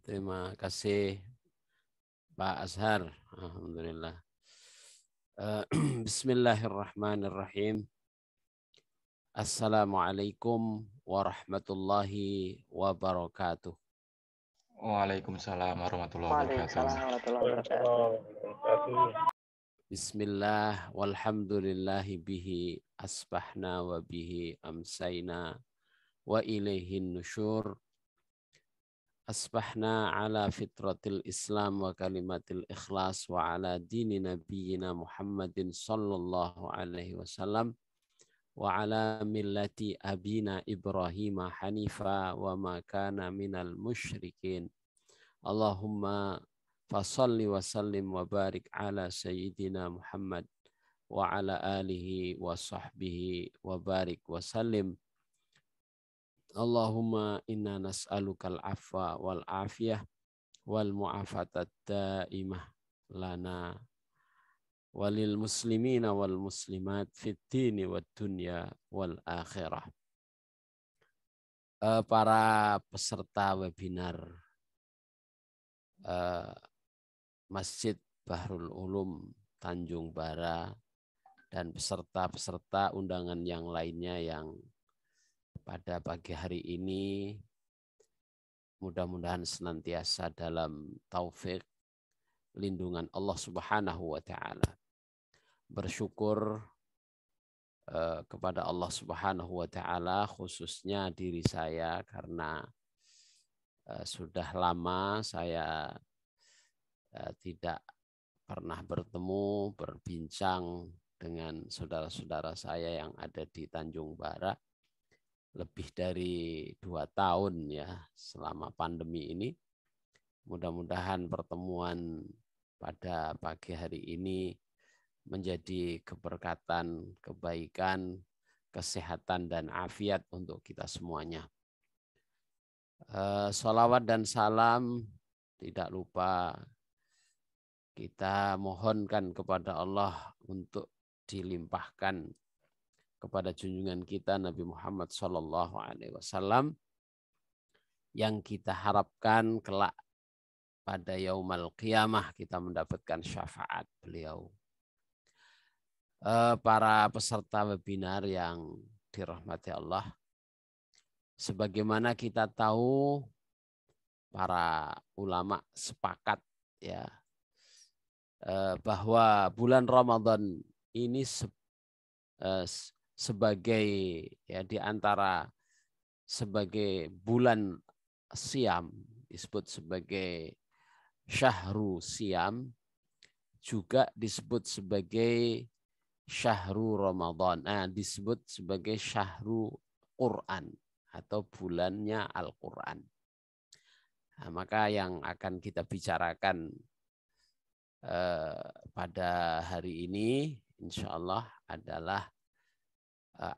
Terima kasih Pak Azhar. Alhamdulillah. Bismillahirrahmanirrahim. Assalamualaikum warahmatullahi wabarakatuh. Waalaikumsalam warahmatullahi Waalaikumsalam wabarakatuh. warahmatullahi wabarakatuh. Bismillah walhamdulillahi bihi asbahna wa bihi amsayna wa ilaihin nusyur. Asbahna ala fitratil Islam wa kalimatil ikhlas wa ala dini nabiyyina Muhammadin sallallahu alaihi wasallam wa ala millati abina Ibrahim hanifa wa ma kana minal musyrikin. Allahumma fasalli wa sallim wa barik ala sayyidina Muhammad wa ala alihi wa sahbihi wa barik wa sallim. Allahumma inna nas'alukal afwa wal afiyah wal mu'afatat daimah lana walil muslimina wal muslimat fid dini wad dunya wal akhirah. Para peserta webinar Masjid Bahrul Ulum Tanjung Bara dan peserta-peserta undangan yang lainnya yang pada pagi hari ini mudah-mudahan senantiasa dalam taufik lindungan Allah Subhanahu wa taala. Bersyukur kepada Allah Subhanahu wa taala khususnya diri saya karena sudah lama saya tidak pernah bertemu berbincang dengan saudara-saudara saya yang ada di Tanjung Bara. Lebih dari 2 tahun ya selama pandemi ini. Mudah-mudahan pertemuan pada pagi hari ini menjadi keberkatan, kebaikan, kesehatan dan afiat untuk kita semuanya. Sholawat dan salam tidak lupa kita mohonkan kepada Allah untuk dilimpahkan kepada junjungan kita Nabi Muhammad SAW yang kita harapkan kelak pada yaumal qiyamah kita mendapatkan syafaat beliau. Para peserta webinar yang dirahmati Allah, sebagaimana kita tahu para ulama sepakat ya bahwa bulan Ramadan ini sebagai ya di antara sebagai bulan siam disebut sebagai syahru siam, juga disebut sebagai syahru Ramadan, disebut sebagai syahru Quran atau bulannya Al-Quran. Nah, maka yang akan kita bicarakan pada hari ini insya Allah adalah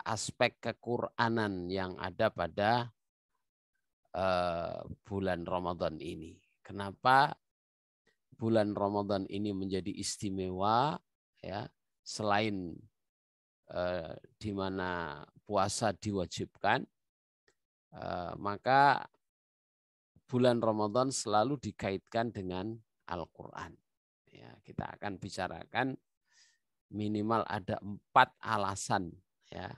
aspek kequranan yang ada pada bulan Ramadan ini. Kenapa bulan Ramadan ini menjadi istimewa ya, selain di mana puasa diwajibkan, maka bulan Ramadan selalu dikaitkan dengan Al-Quran. Ya, kita akan bicarakan minimal ada 4 alasan. Ya,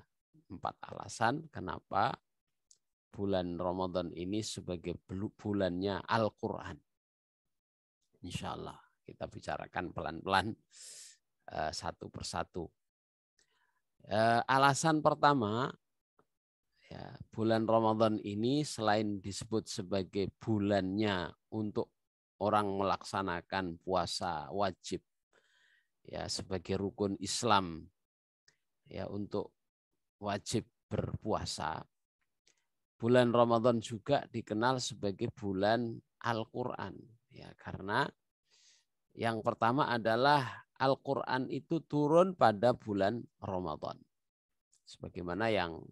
4 alasan kenapa bulan Ramadan ini sebagai bulannya Al-Quran. Insya Allah kita bicarakan pelan-pelan satu persatu. Alasan pertama, ya, bulan Ramadan ini selain disebut sebagai bulannya untuk orang melaksanakan puasa wajib, ya sebagai rukun Islam, ya untuk wajib berpuasa. Bulan Ramadan juga dikenal sebagai bulan Al-Quran, ya karena yang pertama adalah Al-Quran itu turun pada bulan Ramadan, sebagaimana yang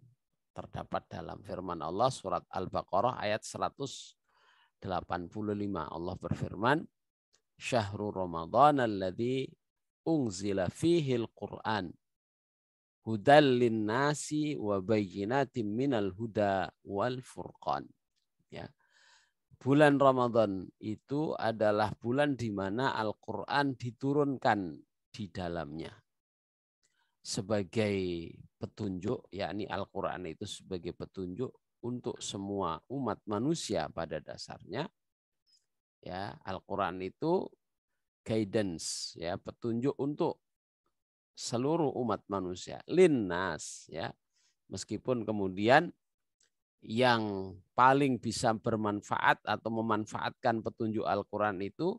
terdapat dalam firman Allah surat Al-Baqarah ayat 185. Allah berfirman, Syahrul Ramadan alladzi unzila fihi al-Quran hudal linnasi wa bayyinatin minal huda wal furqan. Ya. bulan Ramadan itu adalah bulan di mana Al-Quran diturunkan di dalamnya sebagai petunjuk, yakni Al-Quran itu sebagai petunjuk untuk semua umat manusia pada dasarnya. Ya, Al-Quran itu guidance, ya, petunjuk untuk seluruh umat manusia, linnas, ya. Meskipun kemudian yang paling bisa bermanfaat atau memanfaatkan petunjuk Al-Quran itu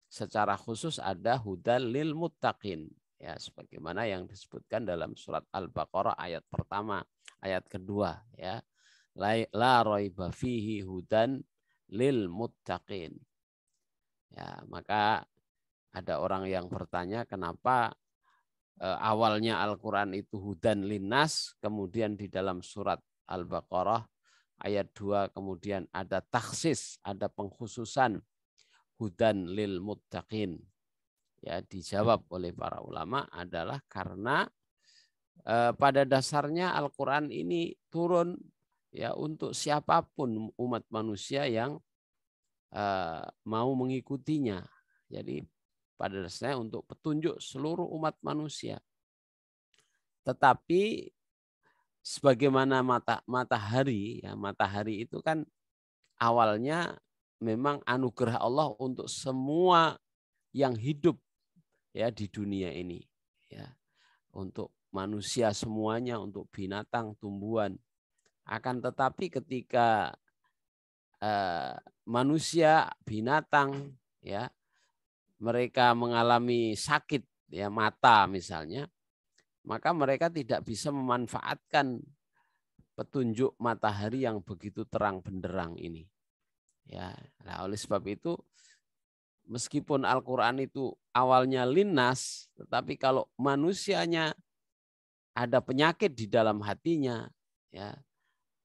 secara khusus ada hudal lil muttaqin, ya, sebagaimana yang disebutkan dalam surat Al-Baqarah ayat pertama, ayat kedua, ya. La raiba fihi hudan lil muttaqin. Ya, maka ada orang yang bertanya kenapa awalnya Al-Quran itu hudan linnas, kemudian di dalam surat Al-Baqarah ayat 2 kemudian ada taksis, ada pengkhususan hudan lil muttaqin. Ya, dijawab oleh para ulama adalah karena pada dasarnya Al-Quran ini turun, ya, untuk siapapun umat manusia yang mau mengikutinya. Jadi pada dasarnya untuk petunjuk seluruh umat manusia. Tetapi sebagaimana matahari, ya, matahari itu kan awalnya memang anugerah Allah untuk semua yang hidup, ya, di dunia ini, ya, untuk manusia semuanya, untuk binatang, tumbuhan. Akan tetapi ketika manusia, binatang, ya, mereka mengalami sakit, ya, mata misalnya, maka mereka tidak bisa memanfaatkan petunjuk matahari yang begitu terang benderang ini. Ya, nah, oleh sebab itu meskipun Al-Quran itu awalnya linnas, tetapi kalau manusianya ada penyakit di dalam hatinya, ya,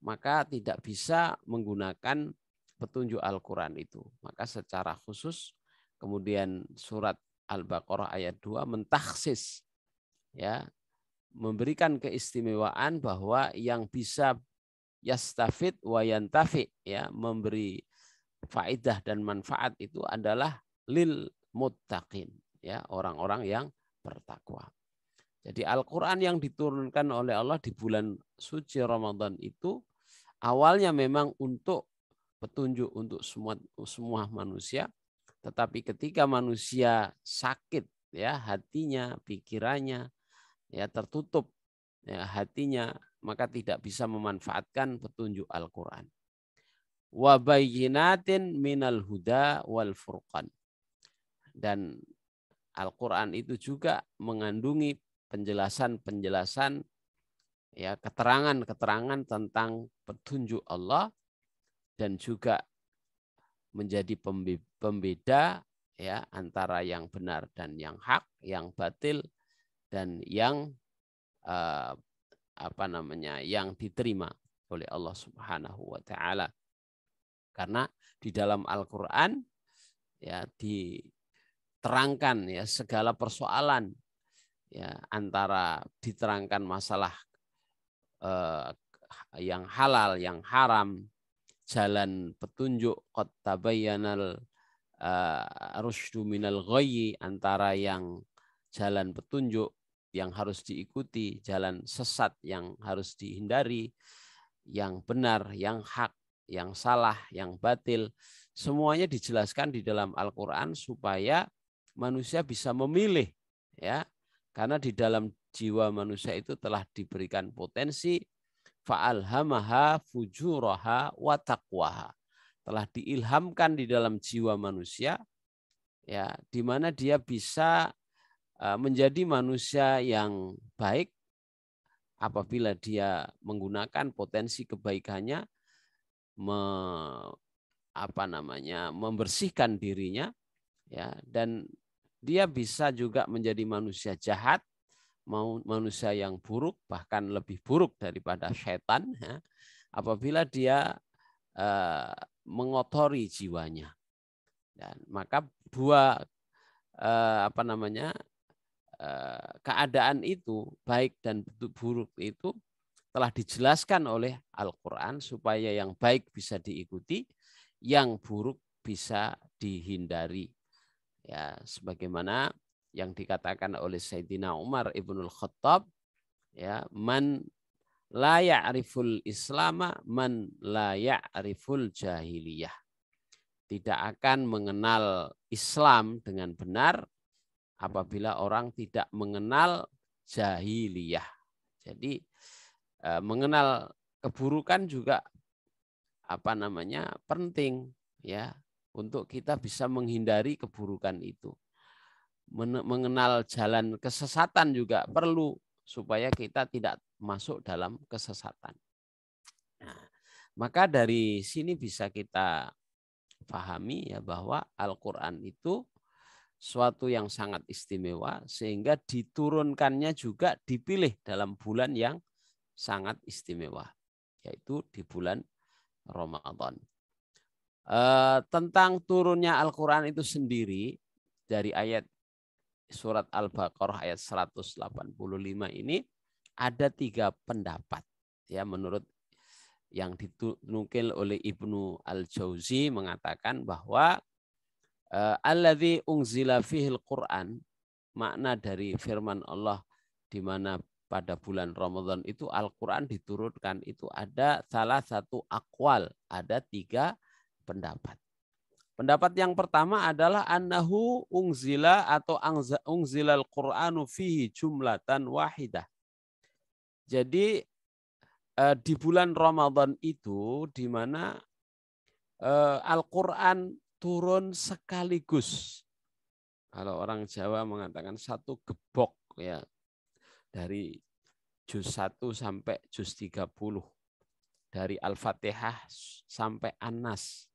maka tidak bisa menggunakan petunjuk Al-Quran itu. Maka secara khusus kemudian surat Al-Baqarah ayat 2 mentaksis, ya, memberikan keistimewaan bahwa yang bisa yastafid wa yantafi, ya, memberi faedah dan manfaat itu adalah lil muttaqin, ya, orang-orang yang bertakwa. Jadi Al-Quran yang diturunkan oleh Allah di bulan suci Ramadan itu awalnya memang untuk petunjuk untuk semua manusia, tetapi ketika manusia sakit, ya, hatinya, pikirannya, ya, tertutup, ya, hatinya, maka tidak bisa memanfaatkan petunjuk Al-Quran. Wa bayyinatin minal huda wal furqan. Dan Al-Quran itu juga mengandungi penjelasan-penjelasan, ya, keterangan-keterangan tentang petunjuk Allah dan juga menjadi pembeda, ya, antara yang benar dan yang hak, yang batil dan yang yang diterima oleh Allah Subhanahu wa taala. Karena di dalam Al-Qur'an, ya, diterangkan, ya, segala persoalan, ya, antara diterangkan masalah yang halal, yang haram, jalan petunjuk qad tabayyanal rusydu minal ghayyi, antara yang jalan petunjuk yang harus diikuti, jalan sesat yang harus dihindari, yang benar, yang hak, yang salah, yang batil, semuanya dijelaskan di dalam Al-Quran supaya manusia bisa memilih, ya, karena di dalam jiwa manusia itu telah diberikan potensi fa'alhamaha fujuraha wa taqwaha, telah diilhamkan di dalam jiwa manusia, ya, di mana dia bisa menjadi manusia yang baik apabila dia menggunakan potensi kebaikannya, membersihkan dirinya, ya, dan dia bisa juga menjadi manusia jahat, manusia yang buruk, bahkan lebih buruk daripada setan, ya, apabila dia mengotori jiwanya. Dan maka dua keadaan itu, baik dan buruk itu telah dijelaskan oleh Al-Quran supaya yang baik bisa diikuti, yang buruk bisa dihindari. Ya, sebagaimana yang dikatakan oleh Sayyidina Umar Ibnul Khattab, ya, man la ya'riful islama man la ya'riful jahiliyah. Tidak akan mengenal Islam dengan benar apabila orang tidak mengenal jahiliyah. Jadi mengenal keburukan juga penting, ya, untuk kita bisa menghindari keburukan itu. Mengenal jalan kesesatan juga perlu supaya kita tidak masuk dalam kesesatan. Nah, maka dari sini bisa kita pahami, ya, bahwa Al-Quran itu suatu yang sangat istimewa sehingga diturunkannya juga dipilih dalam bulan yang sangat istimewa, yaitu di bulan Ramadan. Tentang turunnya Al-Quran itu sendiri dari ayat surat Al-Baqarah ayat 185 ini ada 3 pendapat, ya, menurut yang dinukil oleh Ibnu Al-Jauzi mengatakan bahwa alladzi unzila fihil Qur'an, makna dari firman Allah di mana pada bulan Ramadan itu Al-Quran diturunkan, itu ada salah satu aqwal, ada 3 pendapat. Pendapat yang pertama adalah annahu unzila atau unzilal Qur'anu fihi jumlatan wahidah. Jadi di bulan Ramadan itu di mana Al-Quran turun sekaligus. Kalau orang Jawa mengatakan satu gebok, ya, dari juz 1 sampai juz 30. Dari Al-Fatihah sampai An-Nas.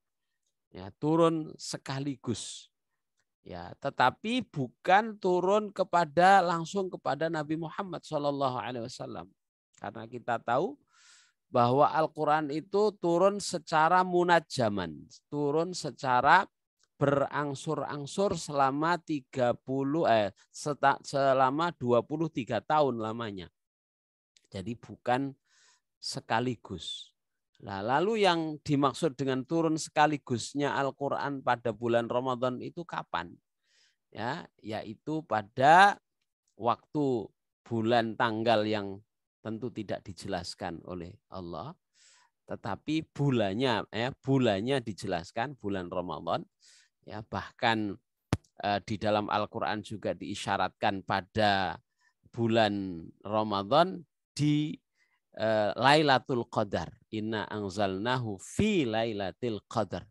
Ya, turun sekaligus. Ya, tetapi bukan turun langsung kepada Nabi Muhammad SAW. Karena kita tahu bahwa Al-Quran itu turun secara munajjaman, turun secara berangsur-angsur selama 23 tahun lamanya. Jadi bukan sekaligus. Nah, lalu yang dimaksud dengan turun sekaligusnya Al-Quran pada bulan Ramadan itu kapan? Ya, yaitu pada waktu bulan tanggal yang tentu tidak dijelaskan oleh Allah, tetapi bulannya dijelaskan, bulan Ramadan. Ya, bahkan di dalam Al-Quran juga diisyaratkan pada bulan Ramadan di Lailatul Qadar. Inna anzalnahu fi Lailatul Qadar.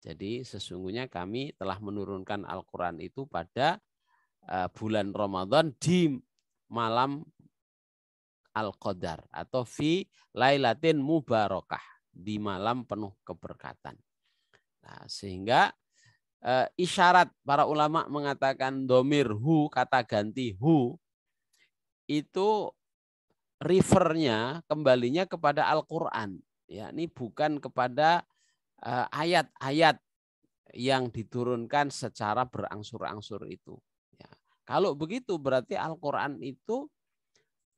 Jadi sesungguhnya kami telah menurunkan Al-Quran itu pada bulan Ramadan di malam Al-Qadar atau fi Lailatin Mubarakah, di malam penuh keberkatan. Nah, sehingga isyarat para ulama mengatakan domir hu, kata ganti hu, itu refernya kembalinya kepada Al-Quran, ya, ini bukan kepada ayat-ayat yang diturunkan secara berangsur-angsur itu. Ya. Kalau begitu berarti Al-Quran itu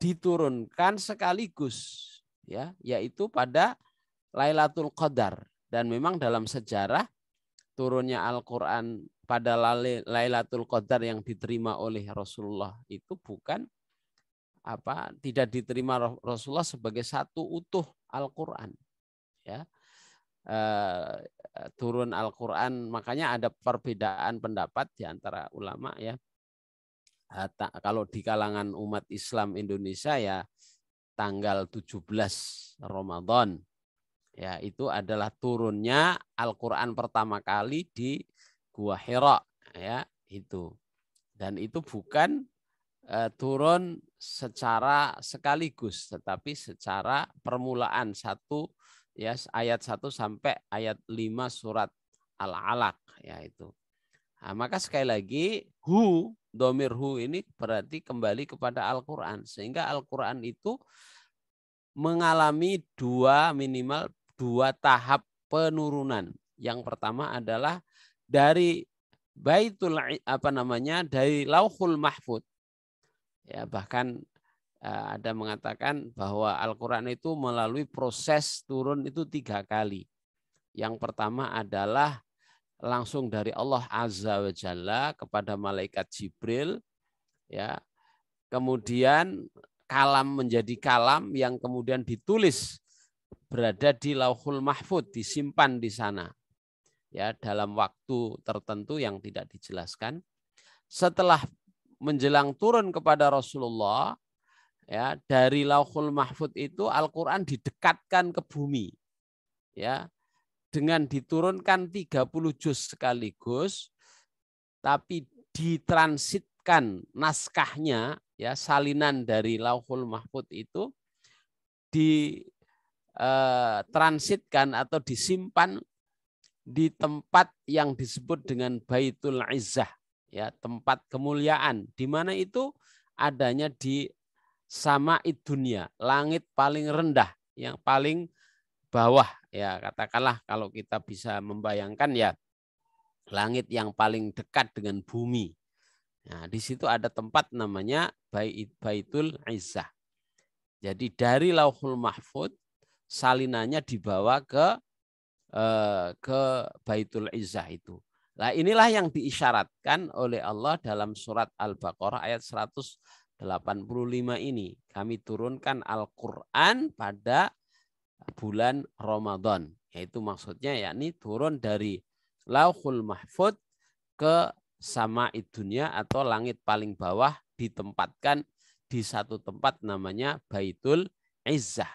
diturunkan sekaligus, ya, yaitu pada Lailatul Qadar. Dan memang dalam sejarah turunnya Al-Quran pada Lailatul Qadar yang diterima oleh Rasulullah itu tidak diterima Rasulullah sebagai satu utuh Al-Quran, ya. Turun Al-Quran, makanya ada perbedaan pendapat di antara ulama, ya. Kalau di kalangan umat Islam Indonesia, ya, tanggal 17 Ramadan, ya, itu adalah turunnya Al-Quran pertama kali di Gua Hira, ya, itu. Dan itu bukan turun secara sekaligus, tetapi secara permulaan ayat 1 sampai ayat 5 surat Al-Alaq, ya, itu. Nah, maka sekali lagi domir hu ini berarti kembali kepada Al-Quran, sehingga Al-Quran itu mengalami minimal dua tahap penurunan. Yang pertama adalah dari dari Lauhul Mahfud. Ya, bahkan ada mengatakan bahwa Al-Quran itu melalui proses turun itu 3 kali. Yang pertama adalah langsung dari Allah Azza wa Jalla kepada malaikat Jibril, ya. Kemudian kalam menjadi kalam yang kemudian ditulis berada di Lauhul Mahfud, disimpan di sana, ya, dalam waktu tertentu yang tidak dijelaskan. Setelah menjelang turun kepada Rasulullah, ya, dari Lauhul Mahfud itu Al-Qur'an didekatkan ke bumi, ya, dengan diturunkan 30 juz sekaligus, tapi ditransitkan naskahnya, ya, salinan dari Lauhul Mahfud itu ditransitkan atau disimpan di tempat yang disebut dengan Baitul Izzah, ya, tempat kemuliaan, di mana itu adanya di sama'id dunia, langit paling rendah, yang paling bawah, ya, katakanlah kalau kita bisa membayangkan, ya, langit yang paling dekat dengan bumi. Nah, di situ ada tempat namanya Baitul Izzah. Jadi dari Lauhul Mahfud salinannya dibawa ke Baitul Izzah itu. Nah, inilah yang diisyaratkan oleh Allah dalam surat Al-Baqarah ayat 185 ini. Kami turunkan Al-Qur'an pada bulan Ramadan. Yaitu maksudnya yakni turun dari Lauhul Mahfud ke sama'id dunia atau langit paling bawah, ditempatkan di satu tempat namanya Baitul Izzah.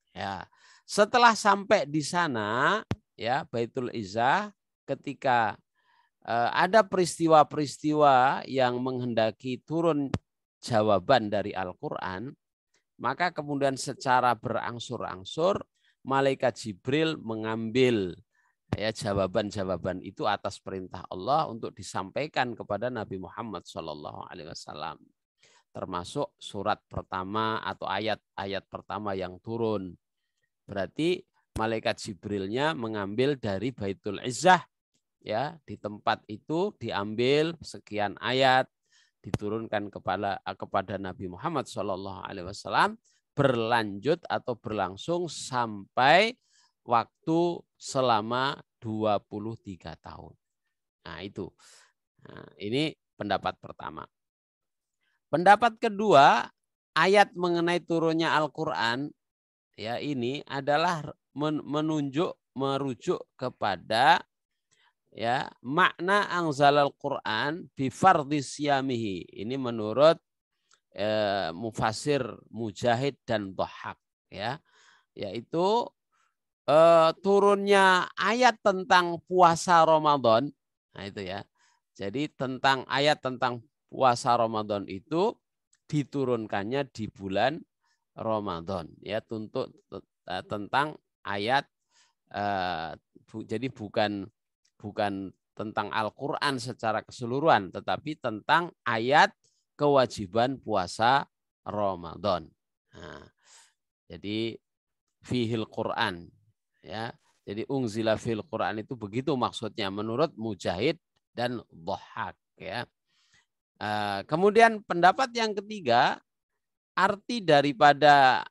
Ya. Setelah sampai di sana, ya, Baitul Izzah, ketika ada peristiwa-peristiwa yang menghendaki turun jawaban dari Al-Qur'an, maka kemudian secara berangsur-angsur malaikat Jibril mengambil, ya, jawaban-jawaban itu atas perintah Allah untuk disampaikan kepada Nabi Muhammad SAW. Termasuk surat pertama atau ayat-ayat pertama yang turun. Berarti malaikat Jibrilnya mengambil dari Baitul Izzah, ya, di tempat itu diambil sekian ayat, diturunkan kepada Nabi Muhammad SAW, berlanjut atau berlangsung sampai waktu selama 23 tahun. Nah, itu. Nah, ini pendapat pertama. Pendapat kedua, ayat mengenai turunnya Al-Qur'an, ya, ini adalah merujuk kepada, ya, makna anzalal Qur'an bi fardhis siyamihi. Ini menurut Mufasir Mujahid dan Dhahhak, ya, yaitu turunnya ayat tentang puasa Ramadan. Nah, itu, ya. Jadi tentang ayat tentang puasa Ramadan itu diturunkannya di bulan Ramadan, ya, tentang ayat, jadi bukan tentang Al-Qur'an secara keseluruhan, tetapi tentang ayat kewajiban puasa Ramadan. Nah, jadi fihil Qur'an, ya. Jadi unzila fil Qur'an itu begitu maksudnya menurut Mujahid dan Dhahhak, ya. Kemudian pendapat yang ketiga, arti daripada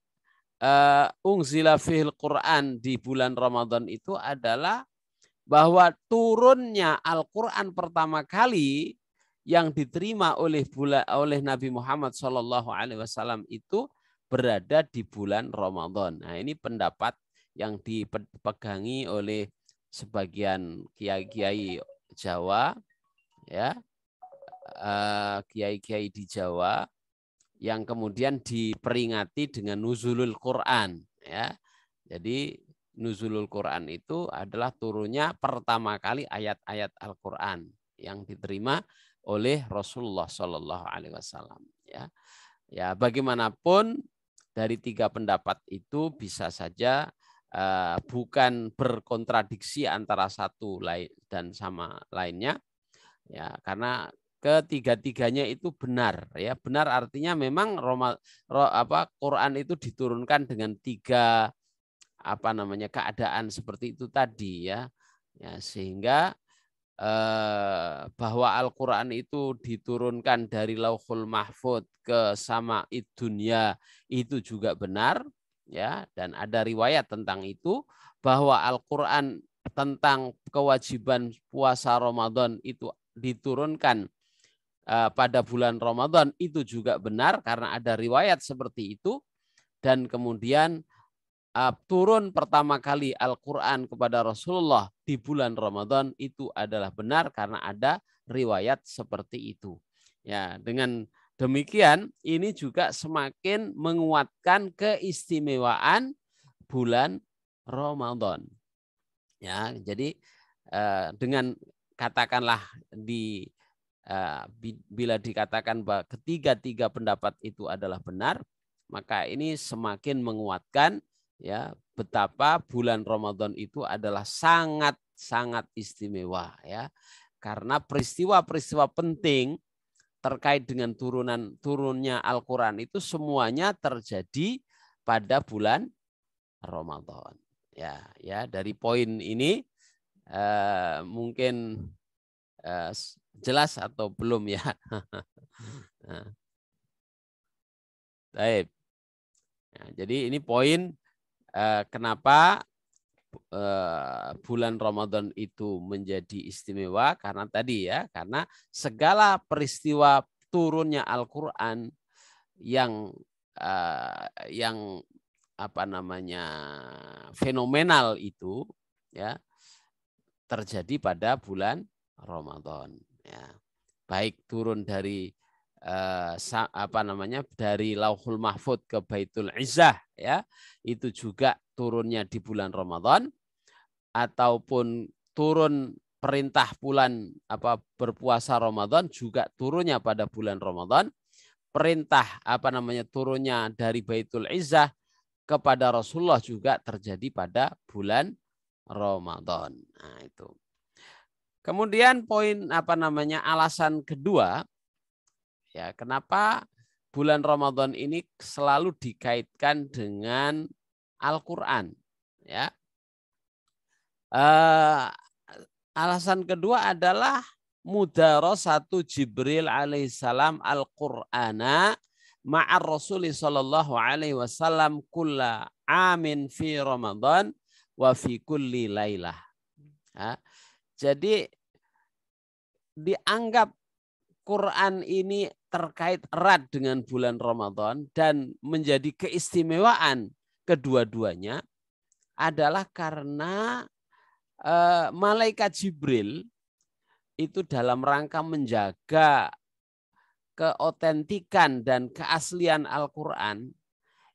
unzila fil Qur'an di bulan Ramadan itu adalah bahwa turunnya Al-Qur'an pertama kali yang diterima oleh Nabi Muhammad SAW itu berada di bulan Ramadan. Nah, ini pendapat yang dipegangi oleh sebagian kiai-kiai Jawa, ya, kiai-kiai di Jawa, yang kemudian diperingati dengan nuzulul Quran, ya. Jadi nuzulul Quran itu adalah turunnya pertama kali ayat-ayat Al-Quran yang diterima oleh Rasulullah SAW. Ya, ya, bagaimanapun dari tiga pendapat itu bisa saja bukan berkontradiksi antara satu dan sama lainnya, ya, karena ketiga-tiganya itu benar, ya. Benar artinya memang Quran itu diturunkan dengan tiga keadaan seperti itu tadi, ya. Ya, sehingga bahwa Al-Qur'an itu diturunkan dari Lauhul Mahfud ke sama'id dunya itu juga benar, ya, dan ada riwayat tentang itu, bahwa Al-Qur'an tentang kewajiban puasa Ramadan itu diturunkan pada bulan Ramadan itu juga benar karena ada riwayat seperti itu. Dan kemudian turun pertama kali Al-Quran kepada Rasulullah di bulan Ramadan itu adalah benar karena ada riwayat seperti itu. Ya, dengan demikian ini juga semakin menguatkan keistimewaan bulan Ramadan. Ya, jadi dengan katakanlah bila dikatakan bahwa ketiga pendapat itu adalah benar, maka ini semakin menguatkan ya betapa bulan Ramadan itu adalah sangat istimewa ya. Karena peristiwa-peristiwa penting terkait dengan turunnya Al-Qur'an itu semuanya terjadi pada bulan Ramadan. Ya, dari poin ini mungkin jelas atau belum ya? Baik. Nah, jadi ini poin kenapa bulan Ramadan itu menjadi istimewa karena tadi ya, karena segala peristiwa turunnya Al-Qur'an yang fenomenal itu ya terjadi pada bulan Ramadan ya. Baik turun dari dari Lauhul Mahfud ke Baitul Izzah ya, itu juga turunnya di bulan Ramadan, ataupun turun perintah bulan berpuasa Ramadan juga turunnya pada bulan Ramadan. Perintah turunnya dari Baitul Izzah kepada Rasulullah juga terjadi pada bulan Ramadan. Nah, itu. Kemudian poin alasan kedua ya, kenapa bulan Ramadan ini selalu dikaitkan dengan Al-Qur'an ya. Alasan kedua adalah mudarasatu Jibril alaihissalam Al-Qur'ana ma'ar Rasul sallallahu alaihi wasallam kulla amin fi Ramadan wa fi kulli lailah. Ya. Jadi dianggap Quran ini terkait erat dengan bulan Ramadan dan menjadi keistimewaan kedua-duanya adalah karena malaikat Jibril itu dalam rangka menjaga keotentikan dan keaslian Al-Quran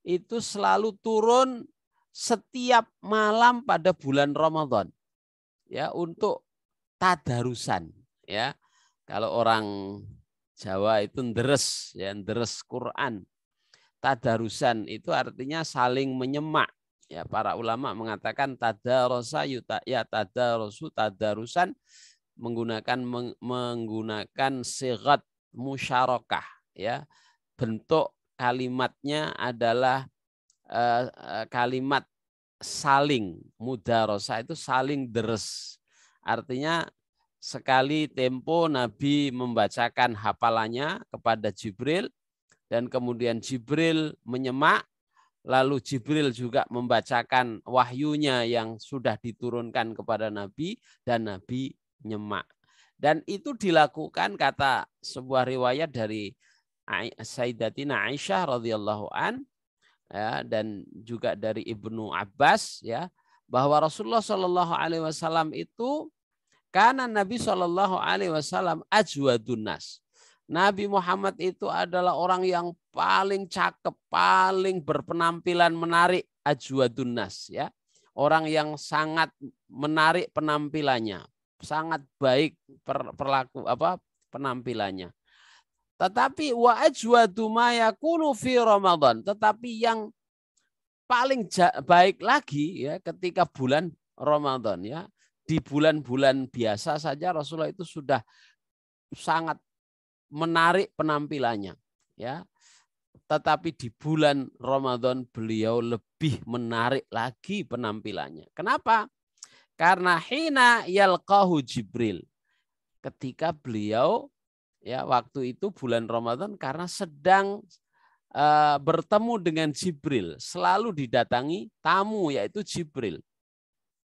itu selalu turun setiap malam pada bulan Ramadan ya, untuk tadarusan ya. Kalau orang Jawa itu nderes ya, nderes Quran. Tadarusan itu artinya saling menyemak. Ya, para ulama mengatakan tadarasa ya tadarusu tadarusan menggunakan sigat musyarakah ya. Bentuk kalimatnya adalah kalimat saling, mudarasa itu saling deres. Artinya sekali tempo Nabi membacakan hafalannya kepada Jibril dan kemudian Jibril menyemak, lalu Jibril juga membacakan wahyunya yang sudah diturunkan kepada Nabi dan Nabi nyemak. Dan itu dilakukan, kata sebuah riwayat dari Sayyidatina Aisyah radhiyallahu an ya, dan juga dari Ibnu Abbas ya, bahwa Rasulullah Shallallahu alaihi wasallam itu karena Nabi Shallallahu alaihi wasallam ajwadun nas. Nabi Muhammad itu adalah orang yang paling cakep, paling berpenampilan menarik, ajwadun nas ya. Orang yang sangat menarik penampilannya, sangat baik penampilannya. Tetapi wa ajwadu ma yakunu fi Ramadan, tetapi yang paling baik lagi ya ketika bulan Ramadan ya. Di bulan-bulan biasa saja Rasulullah itu sudah sangat menarik penampilannya ya. Tetapi di bulan Ramadan beliau lebih menarik lagi penampilannya. Kenapa? Karena hina yalqahu Jibril. Ketika beliau ya waktu itu bulan Ramadan karena sedang bertemu dengan Jibril, selalu didatangi tamu yaitu Jibril.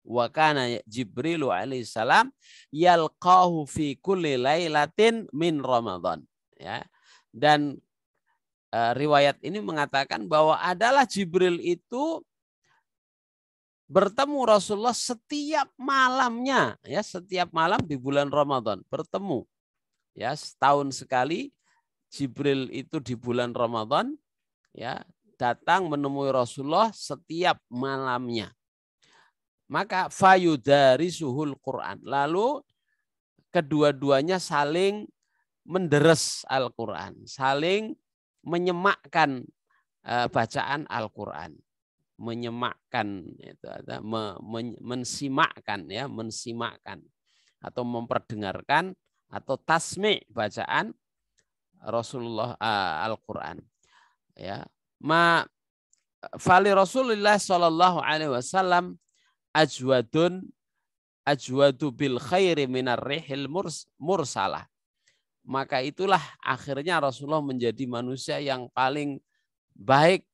wa kana Jibrilu alaihi salam yalqahu fi kulli lailatin min Ramadan. Ya. Dan riwayat ini mengatakan bahwa adalah Jibril itu bertemu Rasulullah setiap malamnya, ya, setiap malam di bulan Ramadan bertemu. Ya, setahun sekali Jibril itu di bulan Ramadan, ya, datang menemui Rasulullah setiap malamnya. Maka fayudarisuhul Quran. Lalu kedua-duanya saling menderes Al-Quran, saling menyemakkan bacaan Al-Quran, menyemakkan itu, mensimakkan, ya, mensimakkan atau memperdengarkan atau tasmi' bacaan Rasulullah Al-Quran. Ya, fali Rasulullah sallallahu alaihi wasallam ajwadu bil khairi minar rihil mursalah. Maka itulah akhirnya Rasulullah menjadi manusia yang paling baik,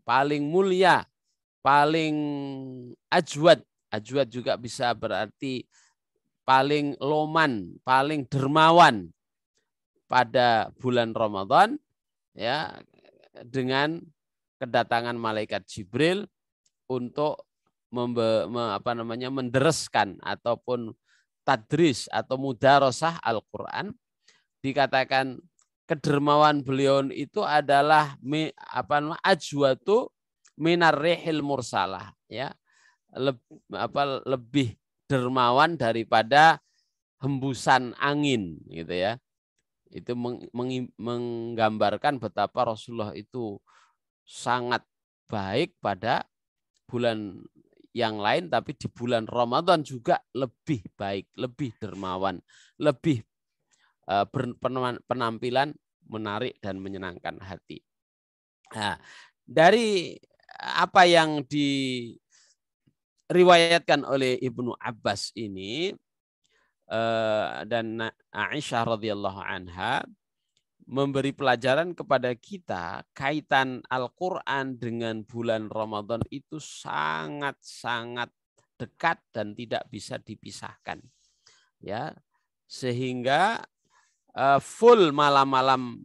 paling mulia, paling ajwad. Ajwad juga bisa berarti paling loman, paling dermawan pada bulan Ramadan, ya, dengan kedatangan malaikat Jibril untuk mendereskan ataupun tadris atau mudarosah Al-Quran. Dikatakan kedermawan beliau itu adalah ajwatu minar rihil mursalah, ya, lebih dermawan daripada hembusan angin, gitu ya. Itu menggambarkan betapa Rasulullah itu sangat baik pada bulan yang lain, tapi di bulan Ramadan juga lebih baik, lebih dermawan, lebih penampilan menarik dan menyenangkan hati. Nah, dari apa yang diriwayatkan oleh Ibnu Abbas ini dan Aisyah radhiyallahu anha memberi pelajaran kepada kita, kaitan Al-Quran dengan bulan Ramadan itu sangat-sangat dekat dan tidak bisa dipisahkan. Ya, sehingga full malam-malamnya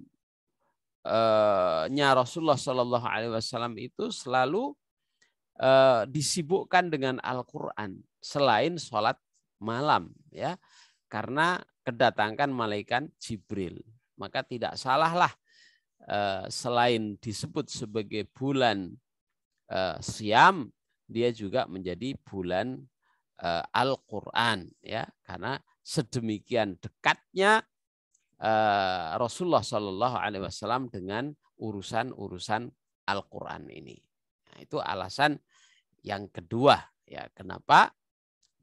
Rasulullah Shallallahu Alaihi Wasallam itu selalu disibukkan dengan Al-Quran selain sholat malam, ya, karena kedatangan malaikat Jibril. Maka tidak salahlah selain disebut sebagai bulan Syam, dia juga menjadi bulan Al-Quran, ya, karena sedemikian dekatnya Rasulullah Shallallahu Alaihi Wasallam dengan urusan-urusan Al-Quran ini. Nah, itu alasan yang kedua, ya, kenapa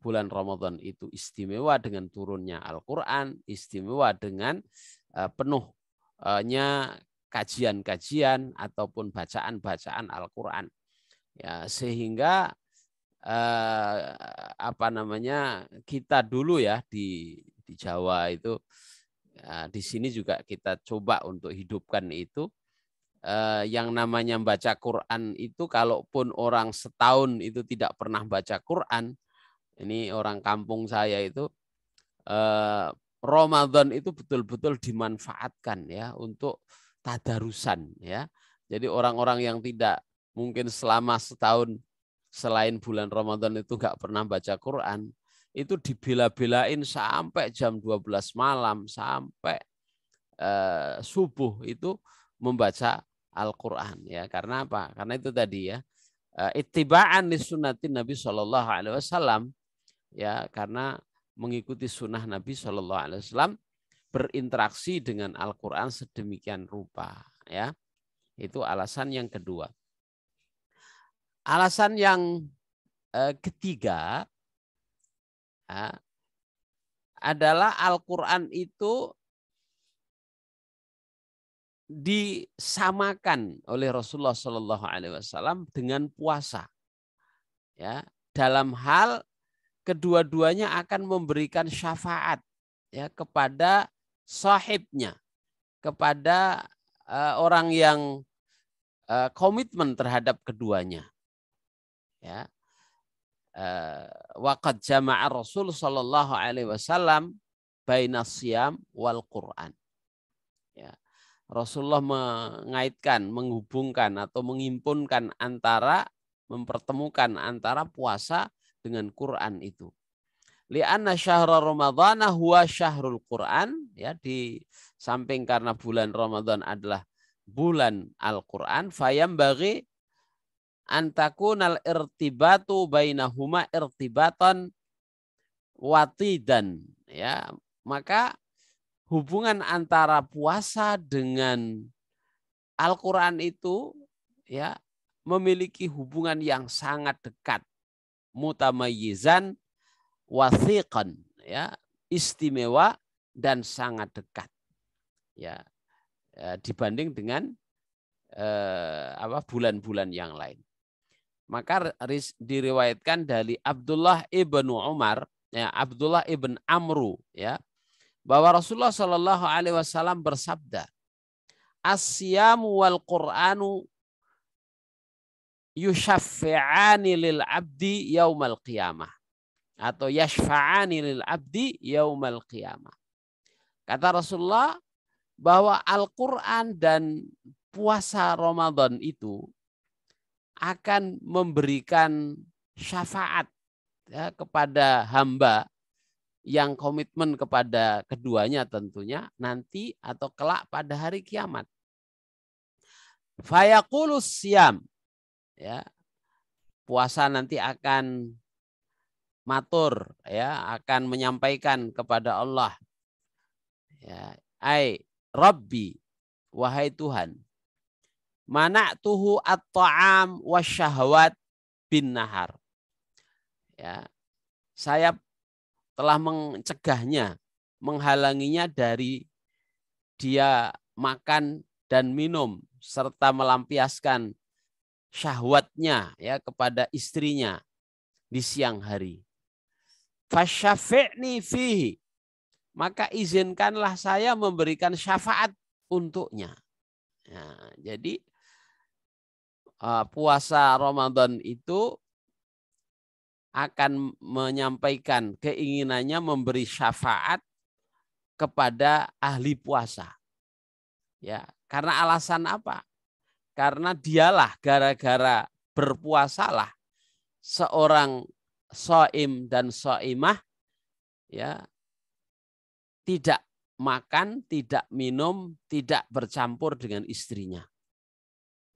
bulan Ramadan itu istimewa dengan turunnya Al-Quran, istimewa dengan penuhnya kajian-kajian ataupun bacaan-bacaan Al-Quran, ya, sehingga kita dulu, ya, di Jawa itu, ya, di sini juga kita coba untuk hidupkan itu, yang namanya baca Quran itu, kalaupun orang setahun itu tidak pernah baca Quran, ini orang kampung saya itu, Ramadan itu betul-betul dimanfaatkan, ya, untuk tadarusan, ya. Jadi orang-orang yang tidak mungkin selama setahun selain bulan Ramadan itu nggak pernah baca Quran, itu dibela-belain sampai jam 12 malam sampai subuh itu membaca Al-Quran, ya. Karena apa? Karena itu tadi, ya, ittiba'an li sunnatin Nabi Shallallahu Alaihi Wasallam, ya, karena mengikuti sunnah Nabi Shallallahu Alaihi Wasallam, berinteraksi dengan Al-Quran sedemikian rupa, ya. Itu alasan yang kedua. Alasan yang ketiga, ya, adalah Al-Quran itu disamakan oleh Rasulullah Shallallahu Alaihi Wasallam dengan puasa, ya, dalam hal kedua-duanya akan memberikan syafaat, ya, kepada sahibnya, kepada orang yang komitmen terhadap keduanya, ya. Waqad jama'a Rasul sallallahu alaihi wasallam baina siyam wal Quran. Ya. Rasulullah mengaitkan, menghubungkan atau mengimpunkan antara, mempertemukan antara puasa dengan Quran itu. Li'anna syahra Ramadhana huwa syahrul Quran, ya, di samping karena bulan Ramadan adalah bulan Al-Quran, fayambaghi antakunal irtibatu bainahuma irtibatan watidan, ya, maka hubungan antara puasa dengan Al-Quran itu, ya, memiliki hubungan yang sangat dekat, mutamayyizan wathiqan, ya, istimewa dan sangat dekat, ya, dibanding dengan bulan-bulan yang lain. Maka diriwayatkan dari Abdullah ibnu Umar, ya, Abdullah ibn Amru, ya, bahwa Rasulullah Shallallahu Alaihi Wasallam bersabda, "As-siyamu wal Qur'anu yushaffi'ani lil abdi yaumal qiyamah." Atau yashfa'ani lil abdi yaumal qiyamah. Kata Rasulullah bahwa Al-Quran dan puasa Ramadan itu akan memberikan syafaat, ya, kepada hamba yang komitmen kepada keduanya tentunya nanti atau kelak pada hari kiamat. Fayaqulus siyam, ya, puasa nanti akan matur, ya, akan menyampaikan kepada Allah, ya, ai Rabbi, wahai Tuhan, mana'tuhu at-ta'am wasyahwat bin nahar, ya, saya telah mencegahnya, menghalanginya dari dia makan dan minum serta melampiaskan syahwatnya, ya, kepada istrinya di siang hari. Fasyafi'ni fihi, maka izinkanlah saya memberikan syafaat untuknya. Nah, jadi puasa Ramadan itu akan menyampaikan keinginannya memberi syafaat kepada ahli puasa. Ya, karena alasan apa? Karena dialah, gara-gara berpuasalah seorang shaim dan shaimah, ya, tidak makan, tidak minum, tidak bercampur dengan istrinya.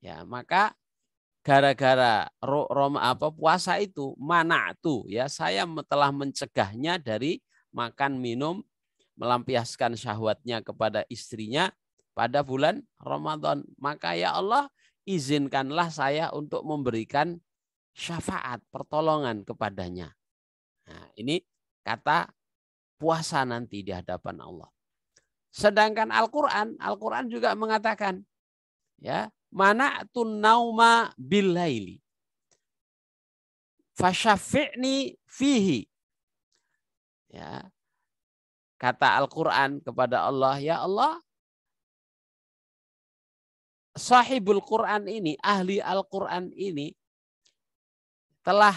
Ya, maka gara-gara puasa itu, mana'tu, ya, saya telah mencegahnya dari makan, minum, melampiaskan syahwatnya kepada istrinya pada bulan Ramadan. Maka ya Allah, izinkanlah saya untuk memberikan syafaat, pertolongan kepadanya. Nah, ini kata puasa nanti di hadapan Allah. Sedangkan Al-Quran juga mengatakan, ya, mana'tun nauma bil laili fasyafi'ni fihi. Ya, kata Al-Quran kepada Allah, ya Allah, sahibul Quran ini, ahli Al-Quran ini telah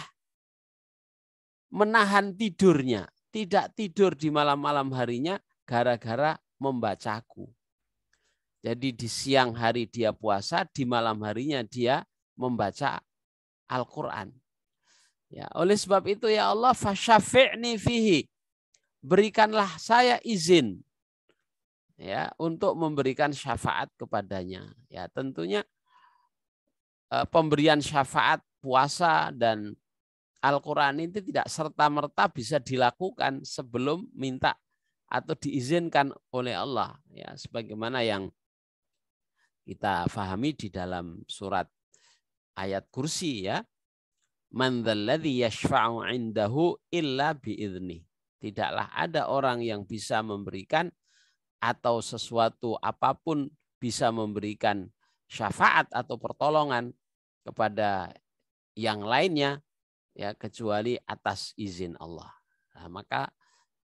menahan tidurnya, tidak tidur di malam-malam harinya gara-gara membacaku. Jadi di siang hari dia puasa, di malam harinya dia membaca Al-Quran. Ya, oleh sebab itu ya Allah, fasyafi'ni fihi, berikanlah saya izin, ya, untuk memberikan syafaat kepadanya. Ya, tentunya pemberian syafaat puasa dan Al-Quran itu tidak serta-merta bisa dilakukan sebelum minta atau diizinkan oleh Allah. Ya, sebagaimana yang kita fahami di dalam surat ayat kursi, ya. Man dzalladzi yashfa'u 'indahu illa bi'idznih. Tidaklah ada orang yang bisa memberikan atau sesuatu apapun bisa memberikan syafaat atau pertolongan kepada yang lainnya, ya, kecuali atas izin Allah. Nah, maka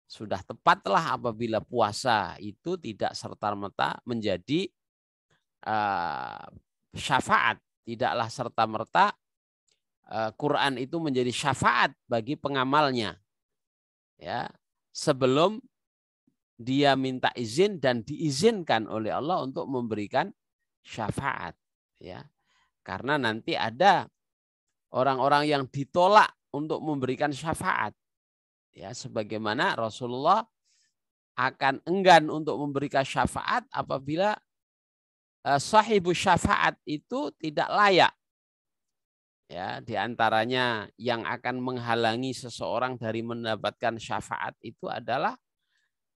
sudah tepatlah apabila puasa itu tidak serta-merta menjadi syafaat, tidaklah serta-merta Quran itu menjadi syafaat bagi pengamalnya, ya, sebelum dia minta izin dan diizinkan oleh Allah untuk memberikan syafaat, ya. Karena nanti ada orang-orang yang ditolak untuk memberikan syafaat, ya, sebagaimana Rasulullah akan enggan untuk memberikan syafaat apabila sahibu syafaat itu tidak layak. Ya, di antaranya yang akan menghalangi seseorang dari mendapatkan syafaat itu adalah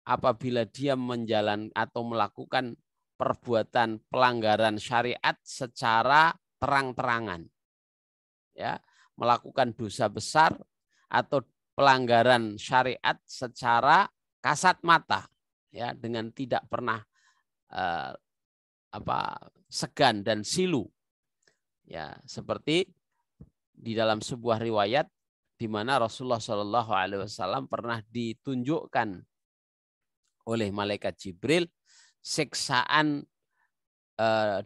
apabila dia menjalankan atau melakukan perbuatan pelanggaran syariat secara terang-terangan. Ya, melakukan dosa besar atau pelanggaran syariat secara kasat mata, ya, dengan tidak pernah segan dan silu. Ya, seperti di dalam sebuah riwayat di mana Rasulullah Shallallahu Alaihi Wasallam pernah ditunjukkan oleh malaikat Jibril siksaan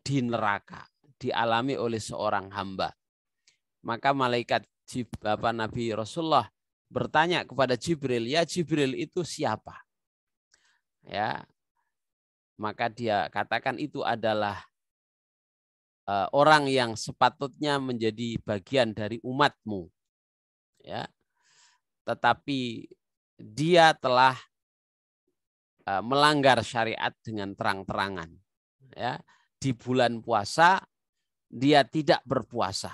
di neraka dialami oleh seorang hamba. Maka malaikat Nabi Rasulullah bertanya kepada Jibril, ya Jibril itu siapa? Ya, maka dia katakan itu adalah orang yang sepatutnya menjadi bagian dari umatmu, ya, tetapi dia telah melanggar syariat dengan terang-terangan, ya. Di bulan puasa dia tidak berpuasa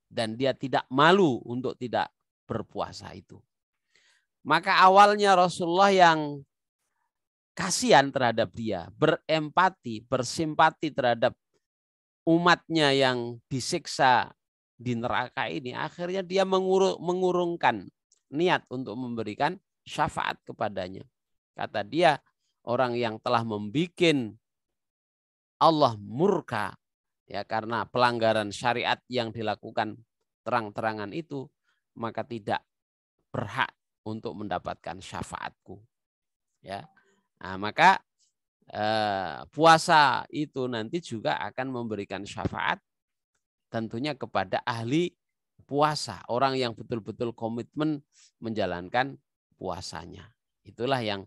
dan dia tidak malu untuk tidak berpuasa itu. Maka awalnya Rasulullah yang kasihan terhadap dia, berempati, bersimpati terhadap umatnya yang disiksa di neraka ini, akhirnya dia mengurungkan niat untuk memberikan syafaat kepadanya. Kata dia, orang yang telah membuat Allah murka, ya, karena pelanggaran syariat yang dilakukan terang-terangan itu, maka tidak berhak untuk mendapatkan syafaatku. Ya, nah, maka puasa itu nanti juga akan memberikan syafaat tentunya kepada ahli puasa, orang yang betul-betul komitmen menjalankan puasanya. Itulah yang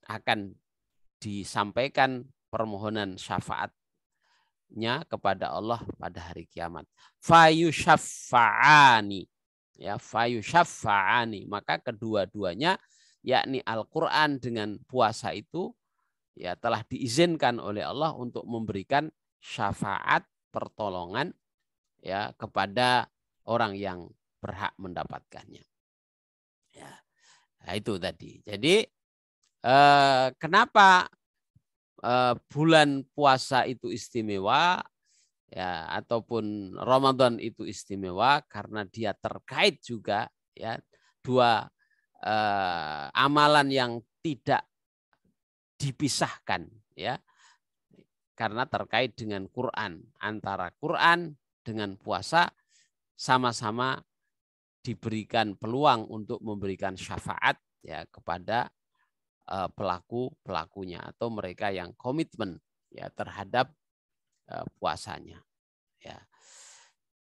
akan disampaikan permohonan syafaatnya kepada Allah pada hari kiamat. Fayusyafa'ani, ya, fayusyafa'ani, maka kedua-duanya yakni Al-Qur'an dengan puasa itu, ya, telah diizinkan oleh Allah untuk memberikan syafaat pertolongan, ya, kepada orang yang berhak mendapatkannya. Ya, nah itu tadi. Jadi kenapa bulan puasa itu istimewa, ya, ataupun Ramadan itu istimewa? Karena dia terkait juga, ya, dua amalan yang tidak dipisahkan, ya, karena terkait dengan Quran. Antara Quran dengan puasa sama-sama diberikan peluang untuk memberikan syafaat, ya, kepada pelaku-pelakunya atau mereka yang komitmen, ya, terhadap puasanya, ya.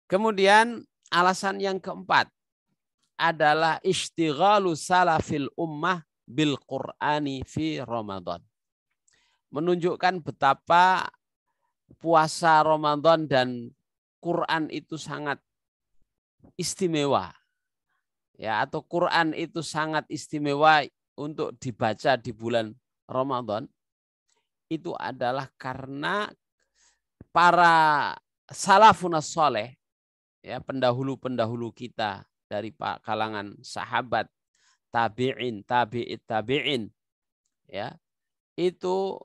Kemudian alasan yang keempat adalah istighalu salafil ummah bil Qur'ani fi Ramadan. Menunjukkan betapa puasa Ramadan dan Quran itu sangat istimewa, ya, atau Quran itu sangat istimewa untuk dibaca di bulan Ramadan. Itu adalah karena para salafun sholeh, ya, pendahulu-pendahulu kita dari kalangan sahabat, tabi'in, tabi'in, ya, itu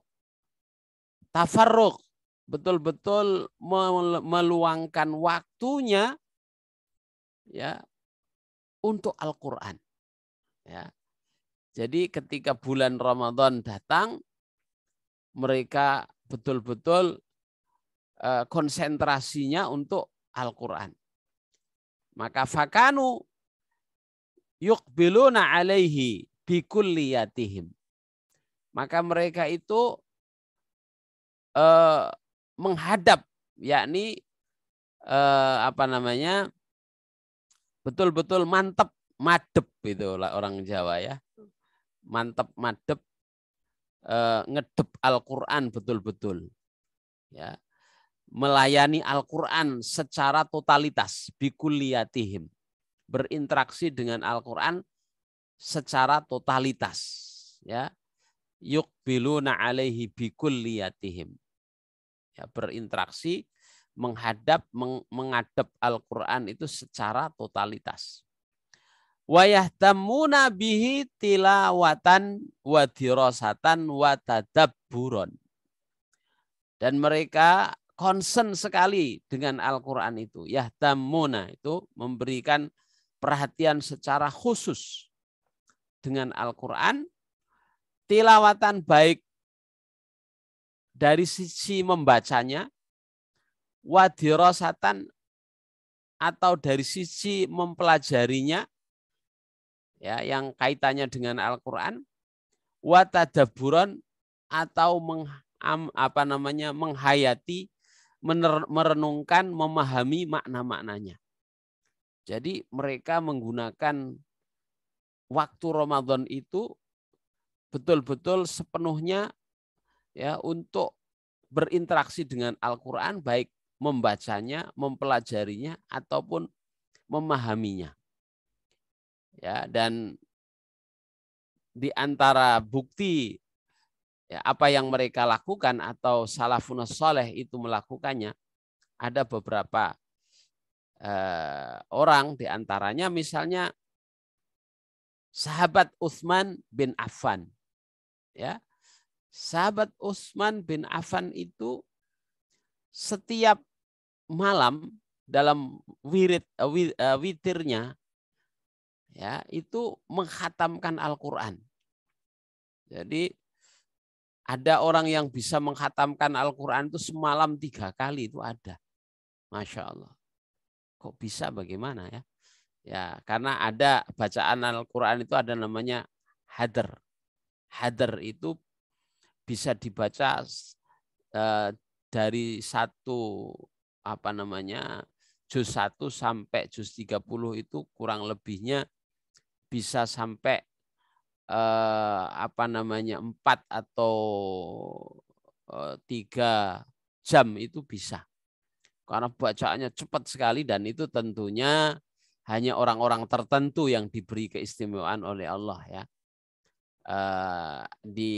tafarruq, betul-betul meluangkan waktunya, ya, untuk Al-Qur'an, ya. Jadi ketika bulan Ramadan datang, mereka betul-betul konsentrasinya untuk Al-Qur'an. Maka fakanu yuqbiluna alaihi bikulliyatihim. Maka mereka itu menghadap, yakni betul-betul mantep madep itu orang Jawa ya. Mantep madep, ngedep Al-Qur'an betul-betul. Ya. Melayani Al-Qur'an secara totalitas bikulliyatihim. Berinteraksi dengan Al-Qur'an secara totalitas, ya. Yuqbiluna alaihi bikulliyatihim. Ya, berinteraksi, menghadap Al-Qur'an itu secara totalitas. Wa yahtamuna bihi tilawatan wa dirasatan wa tadabburon. Dan mereka concern sekali dengan Al-Qur'an itu. Yahtamuna itu memberikan perhatian secara khusus dengan Al-Qur'an, tilawatan baik dari sisi membacanya, wa dirasatan atau dari sisi mempelajarinya, ya, yang kaitannya dengan Al-Qur'an, wa tadabburan atau menghayati, merenungkan, memahami makna-maknanya. Jadi mereka menggunakan waktu Ramadan itu betul-betul sepenuhnya ya untuk berinteraksi dengan Al-Qur'an, baik membacanya, mempelajarinya ataupun memahaminya. Ya, dan di antara bukti ya, apa yang mereka lakukan atau salafun saleh itu melakukannya, ada beberapa orang, di antaranya misalnya sahabat Utsman bin Affan. Ya, sahabat Utsman bin Affan itu setiap malam dalam witirnya, ya, itu menghatamkan Al-Qur'an. Jadi ada orang yang bisa menghatamkan Al-Qur'an itu semalam 3 kali, itu ada. Masya Allah. Kok bisa, bagaimana ya? Ya, karena ada bacaan Al-Qur'an itu ada namanya hadar. Hadar itu bisa dibaca dari juz 1 sampai juz 30 itu kurang lebihnya bisa sampai 4 atau 3 jam itu bisa. Karena bacaannya cepat sekali, dan itu tentunya hanya orang-orang tertentu yang diberi keistimewaan oleh Allah ya. Di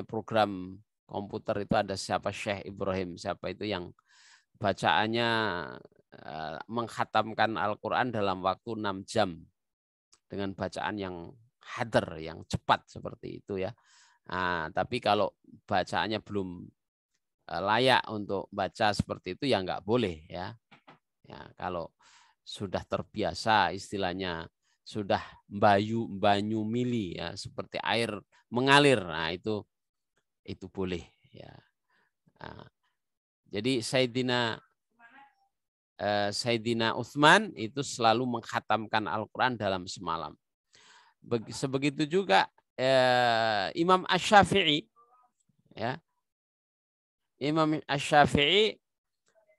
program komputer itu ada siapa, Syekh Ibrahim siapa itu, yang bacaannya menghatamkan Al-Qur'an dalam waktu 6 jam dengan bacaan yang hadar, yang cepat seperti itu ya. Nah, tapi kalau bacaannya belum layak untuk baca seperti itu ya nggak boleh ya. Ya, kalau sudah terbiasa, istilahnya sudah banyu mili ya, seperti air mengalir, nah itu boleh ya. Nah, jadi Sayyidina Utsman itu selalu menghatamkan Al-Qur'an dalam semalam. Sebegitu juga Imam Asy-Syafi'i ya. Imam Asy-Syafi'i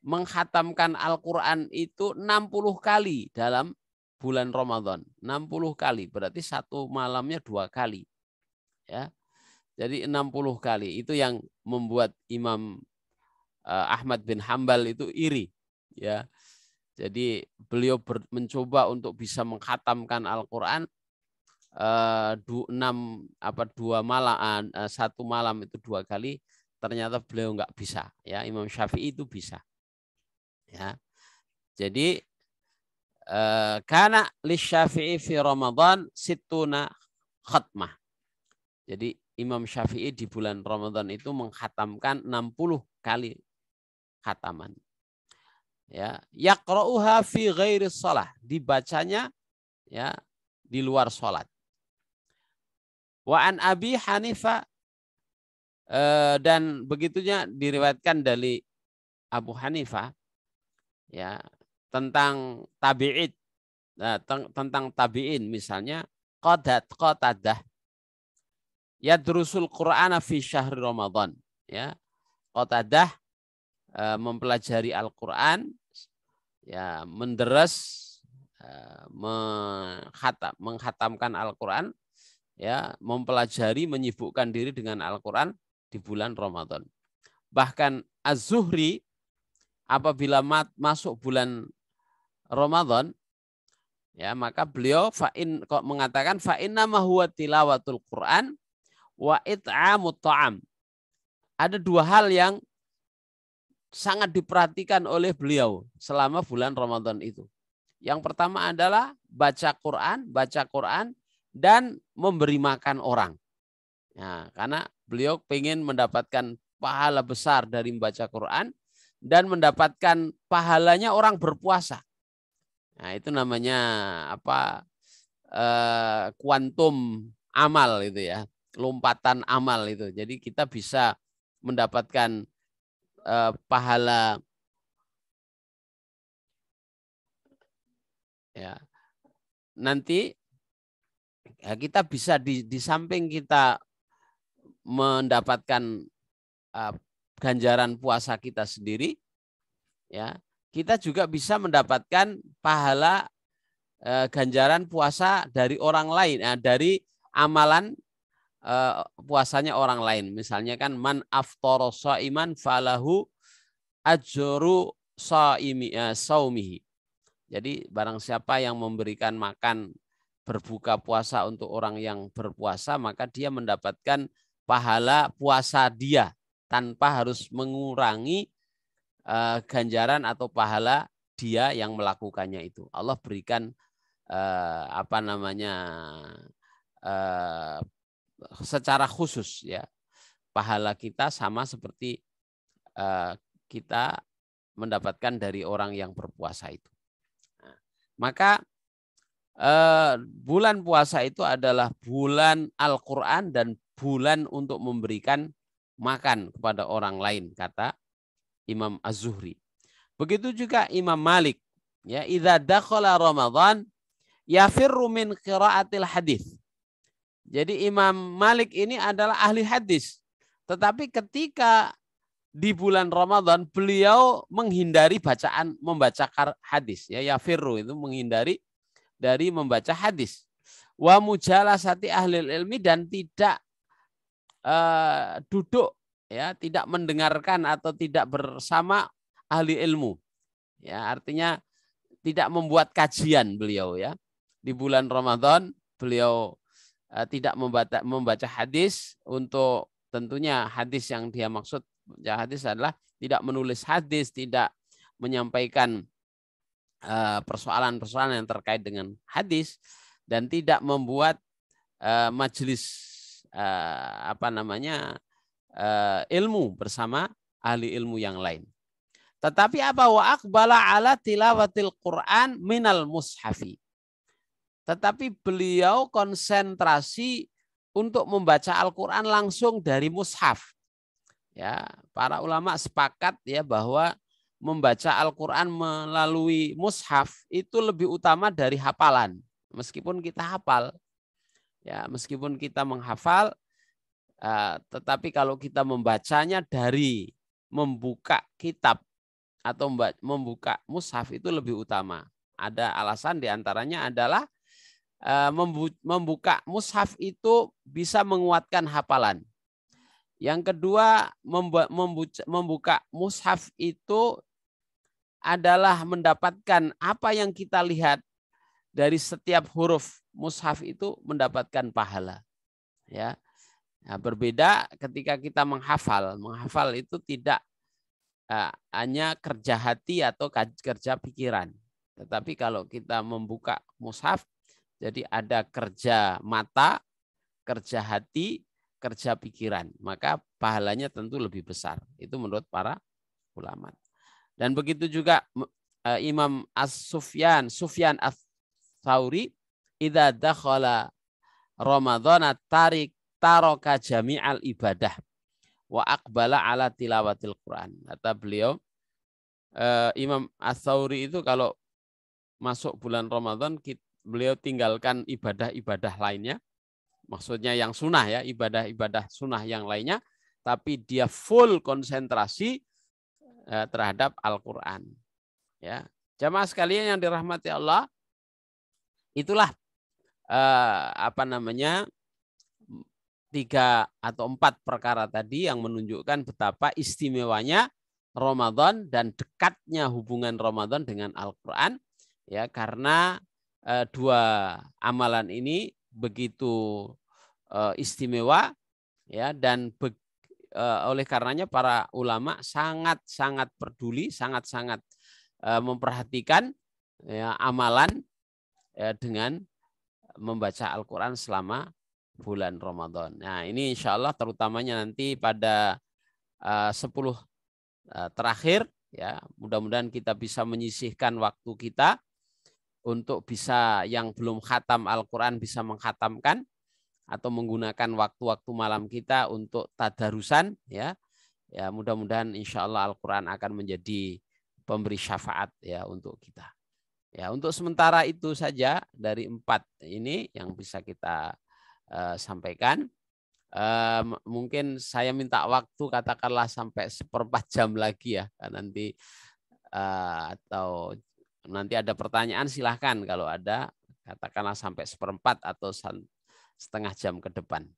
menghatamkan Al-Qur'an itu 60 kali dalam bulan Ramadan. 60 kali, berarti satu malamnya 2 kali. Ya. Jadi 60 kali. Itu yang membuat Imam Ahmad bin Hambal itu iri. Ya. Jadi beliau mencoba untuk bisa menghatamkan Al-Qur'an satu malam itu 2 kali. Ternyata beliau nggak bisa. Ya, Imam Syafi'i itu bisa. Ya. Jadi kana lisyafi'i fi Ramadan sittuna khatmah. Jadi Imam Syafi'i di bulan Ramadan itu menghatamkan 60 kali khataman. Ya, yaqra'uha fi ghairi shalah, dibacanya ya di luar salat. Wa an Abi Hanifah, dan begitunya diriwayatkan dari Abu Hanifah ya, tentang tabi'in, tentang tabi'in, misalnya Qatadah yadrusul Qur'ana fi syahri Ramadan ya. Qatadah mempelajari Al-Quran, ya, menderes, menghatamkan Al-Quran, ya, mempelajari, menyibukkan diri dengan Al-Quran di bulan Ramadan. Bahkan Az-Zuhri apabila masuk bulan Ramadan, ya, maka beliau mengatakan fa inna ma huwa tilawatul Quran wa it'amut ta'am. Ada dua hal yang sangat diperhatikan oleh beliau selama bulan Ramadan itu. Yang pertama adalah baca Quran dan memberi makan orang. Nah, karena beliau ingin mendapatkan pahala besar dari membaca Quran dan mendapatkan pahalanya orang berpuasa. Nah, itu namanya apa? Kuantum amal itu ya, lompatan amal itu. Jadi kita bisa mendapatkan pahala, ya. Nanti ya, kita bisa di samping kita mendapatkan ganjaran puasa kita sendiri, ya, kita juga bisa mendapatkan pahala ganjaran puasa dari orang lain, dari amalan puasanya orang lain. Misalnya kan man aftara shaiman falahu ajru saumihi. Jadi barang siapa yang memberikan makan berbuka puasa untuk orang yang berpuasa, maka dia mendapatkan pahala puasa dia tanpa harus mengurangi ganjaran atau pahala dia yang melakukannya itu. Allah berikan secara khusus, ya, pahala kita sama seperti kita mendapatkan dari orang yang berpuasa itu. Nah, maka bulan puasa itu adalah bulan Al-Quran dan bulan untuk memberikan makan kepada orang lain, kata Imam Az-Zuhri. Begitu juga Imam Malik, ya, idza dakhala Ramadan yafirru min qiraatil hadis. Jadi Imam Malik ini adalah ahli hadis. Tetapi ketika di bulan Ramadan beliau menghindari membaca hadis, ya, yafirru itu menghindari dari membaca hadis. Wa mujalasati ahli ilmi, dan tidak duduk, ya, tidak mendengarkan atau tidak bersama ahli ilmu. Ya, artinya tidak membuat kajian beliau, ya. Di bulan Ramadan beliau tidak membaca hadis. Untuk tentunya hadis yang dia maksud ya hadis adalah tidak menulis hadis, tidak menyampaikan persoalan-persoalan yang terkait dengan hadis, dan tidak membuat majelis ilmu bersama ahli ilmu yang lain. Tetapi apa, wa aqbala ala tilawatil Quran minal mushafi. Tetapi beliau konsentrasi untuk membaca Al-Quran langsung dari mushaf. Ya, para ulama sepakat, ya, bahwa membaca Al-Quran melalui mushaf itu lebih utama dari hafalan. Meskipun kita hafal, ya, meskipun kita menghafal, tetapi kalau kita membacanya dari membuka kitab atau membuka mushaf itu lebih utama. Ada alasan diantaranya adalah membuka mushaf itu bisa menguatkan hafalan. Yang kedua, membuka mushaf itu adalah mendapatkan apa yang kita lihat dari setiap huruf mushaf itu mendapatkan pahala. Ya, nah, berbeda ketika kita menghafal. Menghafal itu tidak hanya kerja hati atau kerja pikiran. Tetapi kalau kita membuka mushaf, jadi ada kerja mata, kerja hati, kerja pikiran. Maka pahalanya tentu lebih besar. Itu menurut para ulama. Dan begitu juga Imam Sufyan Ats-Tsauri, idza dakhala Ramadhana taraka jami'al ibadah wa aqbala ala tilawatil Quran. Kata beliau, Imam Ats-Tsauri itu kalau masuk bulan Ramadan, beliau tinggalkan ibadah-ibadah lainnya. Maksudnya yang sunnah, ya, ibadah-ibadah sunnah yang lainnya. Tapi dia full konsentrasi terhadap Al-Qur'an. Ya. Jamaah sekalian yang dirahmati Allah, itulah tiga atau empat perkara tadi yang menunjukkan betapa istimewanya Ramadan dan dekatnya hubungan Ramadan dengan Al-Qur'an, ya, karena dua amalan ini begitu istimewa, ya, dan oleh karenanya para ulama sangat-sangat peduli, sangat-sangat memperhatikan, ya, amalan dengan membaca Al-Quran selama bulan Ramadan. Nah, ini insya Allah terutamanya nanti pada 10 terakhir, ya, mudah-mudahan kita bisa menyisihkan waktu kita untuk bisa, yang belum khatam Al-Quran bisa mengkhatamkan, atau menggunakan waktu-waktu malam kita untuk tadarusan, ya. Ya, mudah-mudahan insya Allah Al-Quran akan menjadi pemberi syafaat, ya, untuk kita. Ya, untuk sementara itu saja dari 4 ini yang bisa kita sampaikan. Mungkin saya minta waktu katakanlah sampai 1/4 jam lagi, ya, nanti atau nanti ada pertanyaan silahkan, kalau ada katakanlah sampai 1/4 atau setengah jam ke depan.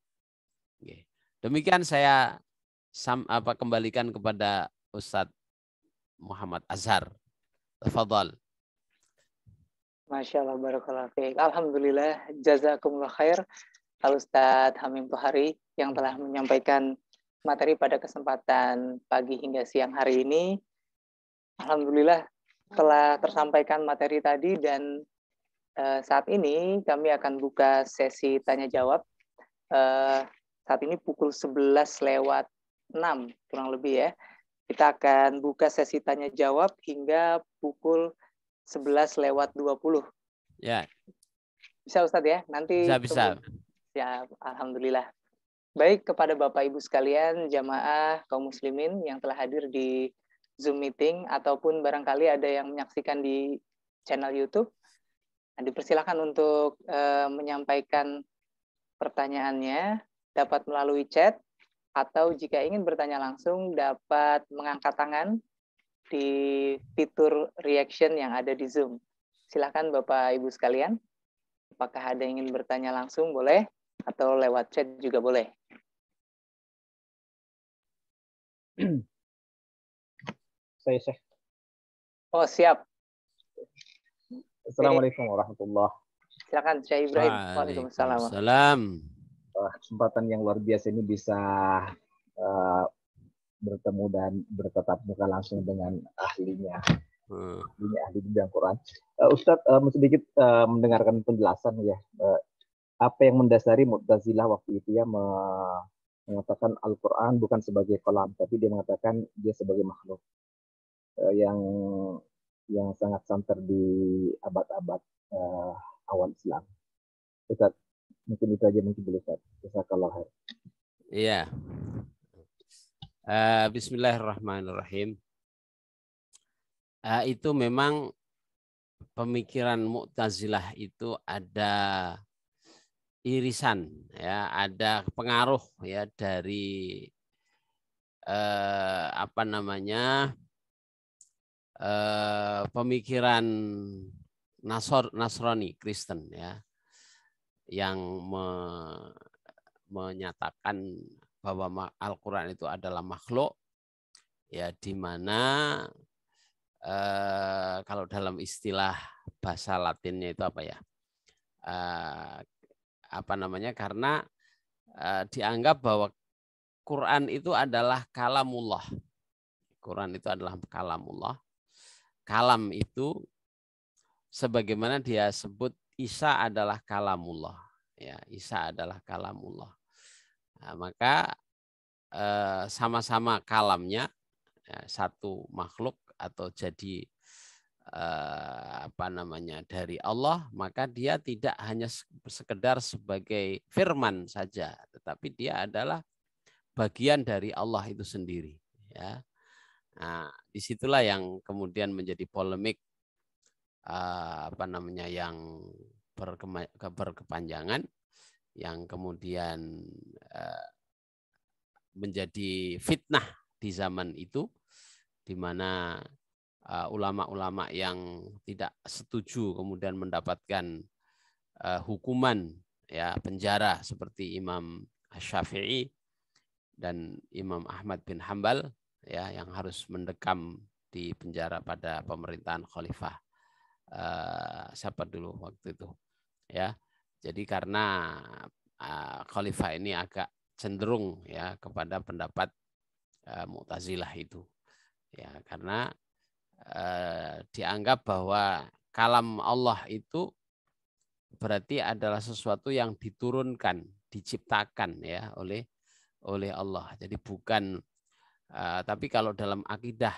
Oke. Demikian saya kembalikan kepada Ustadz Muhammad Azhar. Tafadhal. Masya Allah, barakallahu fiik. Alhamdulillah, jazakumullah khair Al-Ustadz Hamim Tohari yang telah menyampaikan materi pada kesempatan pagi hingga siang hari ini. Alhamdulillah telah tersampaikan materi tadi, dan saat ini kami akan buka sesi tanya jawab. Saat ini pukul 11:06 kurang lebih, ya. Kita akan buka sesi tanya jawab hingga pukul 11:20. Ya. Bisa Ustadz, ya? Nanti bisa. Ya, alhamdulillah. Baik, kepada Bapak Ibu sekalian, jamaah kaum muslimin yang telah hadir di Zoom meeting ataupun barangkali ada yang menyaksikan di channel YouTube, dipersilakan untuk menyampaikan pertanyaannya, dapat melalui chat, atau jika ingin bertanya langsung dapat mengangkat tangan di fitur reaction yang ada di Zoom. Silakan Bapak Ibu sekalian, apakah ada yang ingin bertanya langsung boleh, atau lewat chat juga boleh. Saya Syekh. Oh, siap. Assalamualaikum warahmatullahi wabarakatuh. Silakan Syekh Ibrahim. Waalaikumsalam. Kesempatan yang luar biasa ini bisa bertemu dan bertatap muka langsung dengan ahlinya, ahli bidang Quran. Ustadz, sedikit mendengarkan penjelasan, ya, apa yang mendasari Mu'tazilah waktu itu, ya, mengatakan Al-Quran bukan sebagai kalam, tapi dia mengatakan dia sebagai makhluk yang sangat santer di abad-abad awal Islam. Ustadz, mungkin itu aja mungkin dulu, Ustadz. Jazakallah khair. Iya. Bismillahirrahmanirrahim. Itu memang pemikiran Mu'tazilah itu ada irisan, ya, ada pengaruh, ya, dari pemikiran Nasrani, Kristen, ya, yang menyatakan bahwa Al-Quran itu adalah makhluk, ya, di mana kalau dalam istilah bahasa Latinnya itu apa, ya, karena dianggap bahwa Quran itu adalah kalamullah. Quran itu adalah kalamullah. Kalam itu sebagaimana dia sebut Isa adalah kalamullah, ya, Isa adalah kalamullah. Nah, maka sama-sama kalamnya, ya, satu makhluk atau jadi dari Allah, maka dia tidak hanya sekedar sebagai firman saja, tetapi dia adalah bagian dari Allah itu sendiri, ya. Nah, disitulah yang kemudian menjadi polemik yang berkepanjangan, yang kemudian menjadi fitnah di zaman itu, di mana ulama-ulama yang tidak setuju kemudian mendapatkan hukuman ya penjara seperti Imam Syafi'i dan Imam Ahmad bin Hambal ya yang harus mendekam di penjara pada pemerintahan Khalifah siapa dulu waktu itu ya. Jadi karena Khalifah ini agak cenderung ya kepada pendapat Mu'tazilah itu ya, karena dianggap bahwa kalam Allah itu berarti adalah sesuatu yang diturunkan, diciptakan ya oleh Allah. Jadi bukan tapi kalau dalam akidah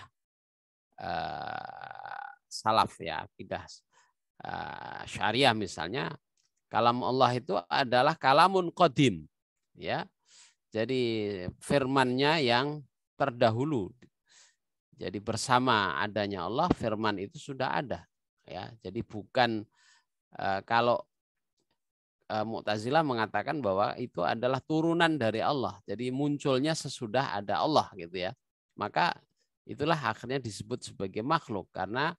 salaf ya, akidah syariah misalnya, kalam Allah itu adalah kalamun qadim ya. Jadi firman-Nya yang terdahulu. Jadi bersama adanya Allah, firman itu sudah ada ya. Jadi bukan kalau Mu'tazilah mengatakan bahwa itu adalah turunan dari Allah. Jadi munculnya sesudah ada Allah gitu ya. Maka itulah akhirnya disebut sebagai makhluk karena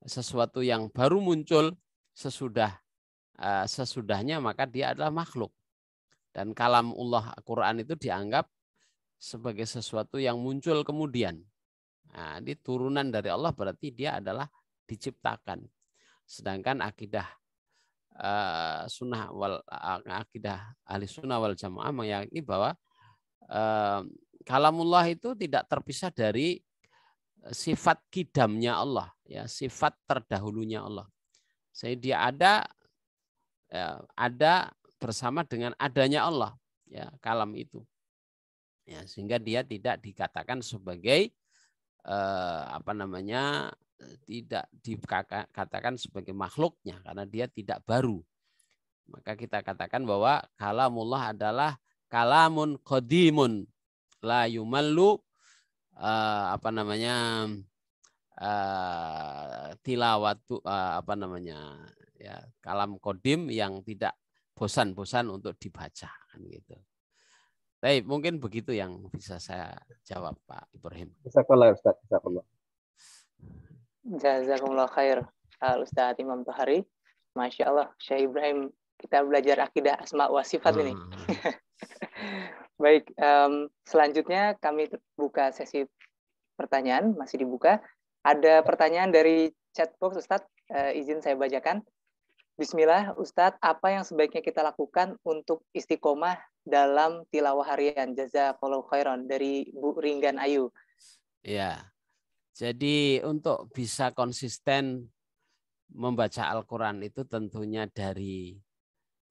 sesuatu yang baru muncul sesudahnya maka dia adalah makhluk. Dan kalamullah Al-Quran itu dianggap sebagai sesuatu yang muncul kemudian. Nah, ini turunan dari Allah berarti dia adalah diciptakan. Sedangkan akidah akidah ahli sunnah wal jamaah meyakini bahwa kalamullah itu tidak terpisah dari sifat kidamnya Allah, ya sifat terdahulunya Allah. Sehingga dia ada bersama dengan adanya Allah, ya kalam itu. Ya, sehingga dia tidak dikatakan sebagai tidak dikatakan sebagai makhluknya karena dia tidak baru. Maka kita katakan bahwa kalamullah adalah kalamun qadimun la yumallu tilawatu ya kalam qadim yang tidak bosan-bosan untuk dibaca kan gitu. Baik, mungkin begitu yang bisa saya jawab Pak Ibrahim. Jazakallah Ustaz, jazakallah. Jazakumullah khair Ustaz Imam Tohari. Masya Allah, Syekh Ibrahim, kita belajar akidah asma wa sifat ini. Baik, selanjutnya kami buka sesi pertanyaan, masih dibuka. Ada pertanyaan dari chat box Ustadz, izin saya bacakan. Bismillah, Ustadz, apa yang sebaiknya kita lakukan untuk istiqomah dalam tilawah harian? Jazakallahu khairan, dari Bu Ringgan Ayu. Ya, jadi untuk bisa konsisten membaca Al-Quran itu tentunya dari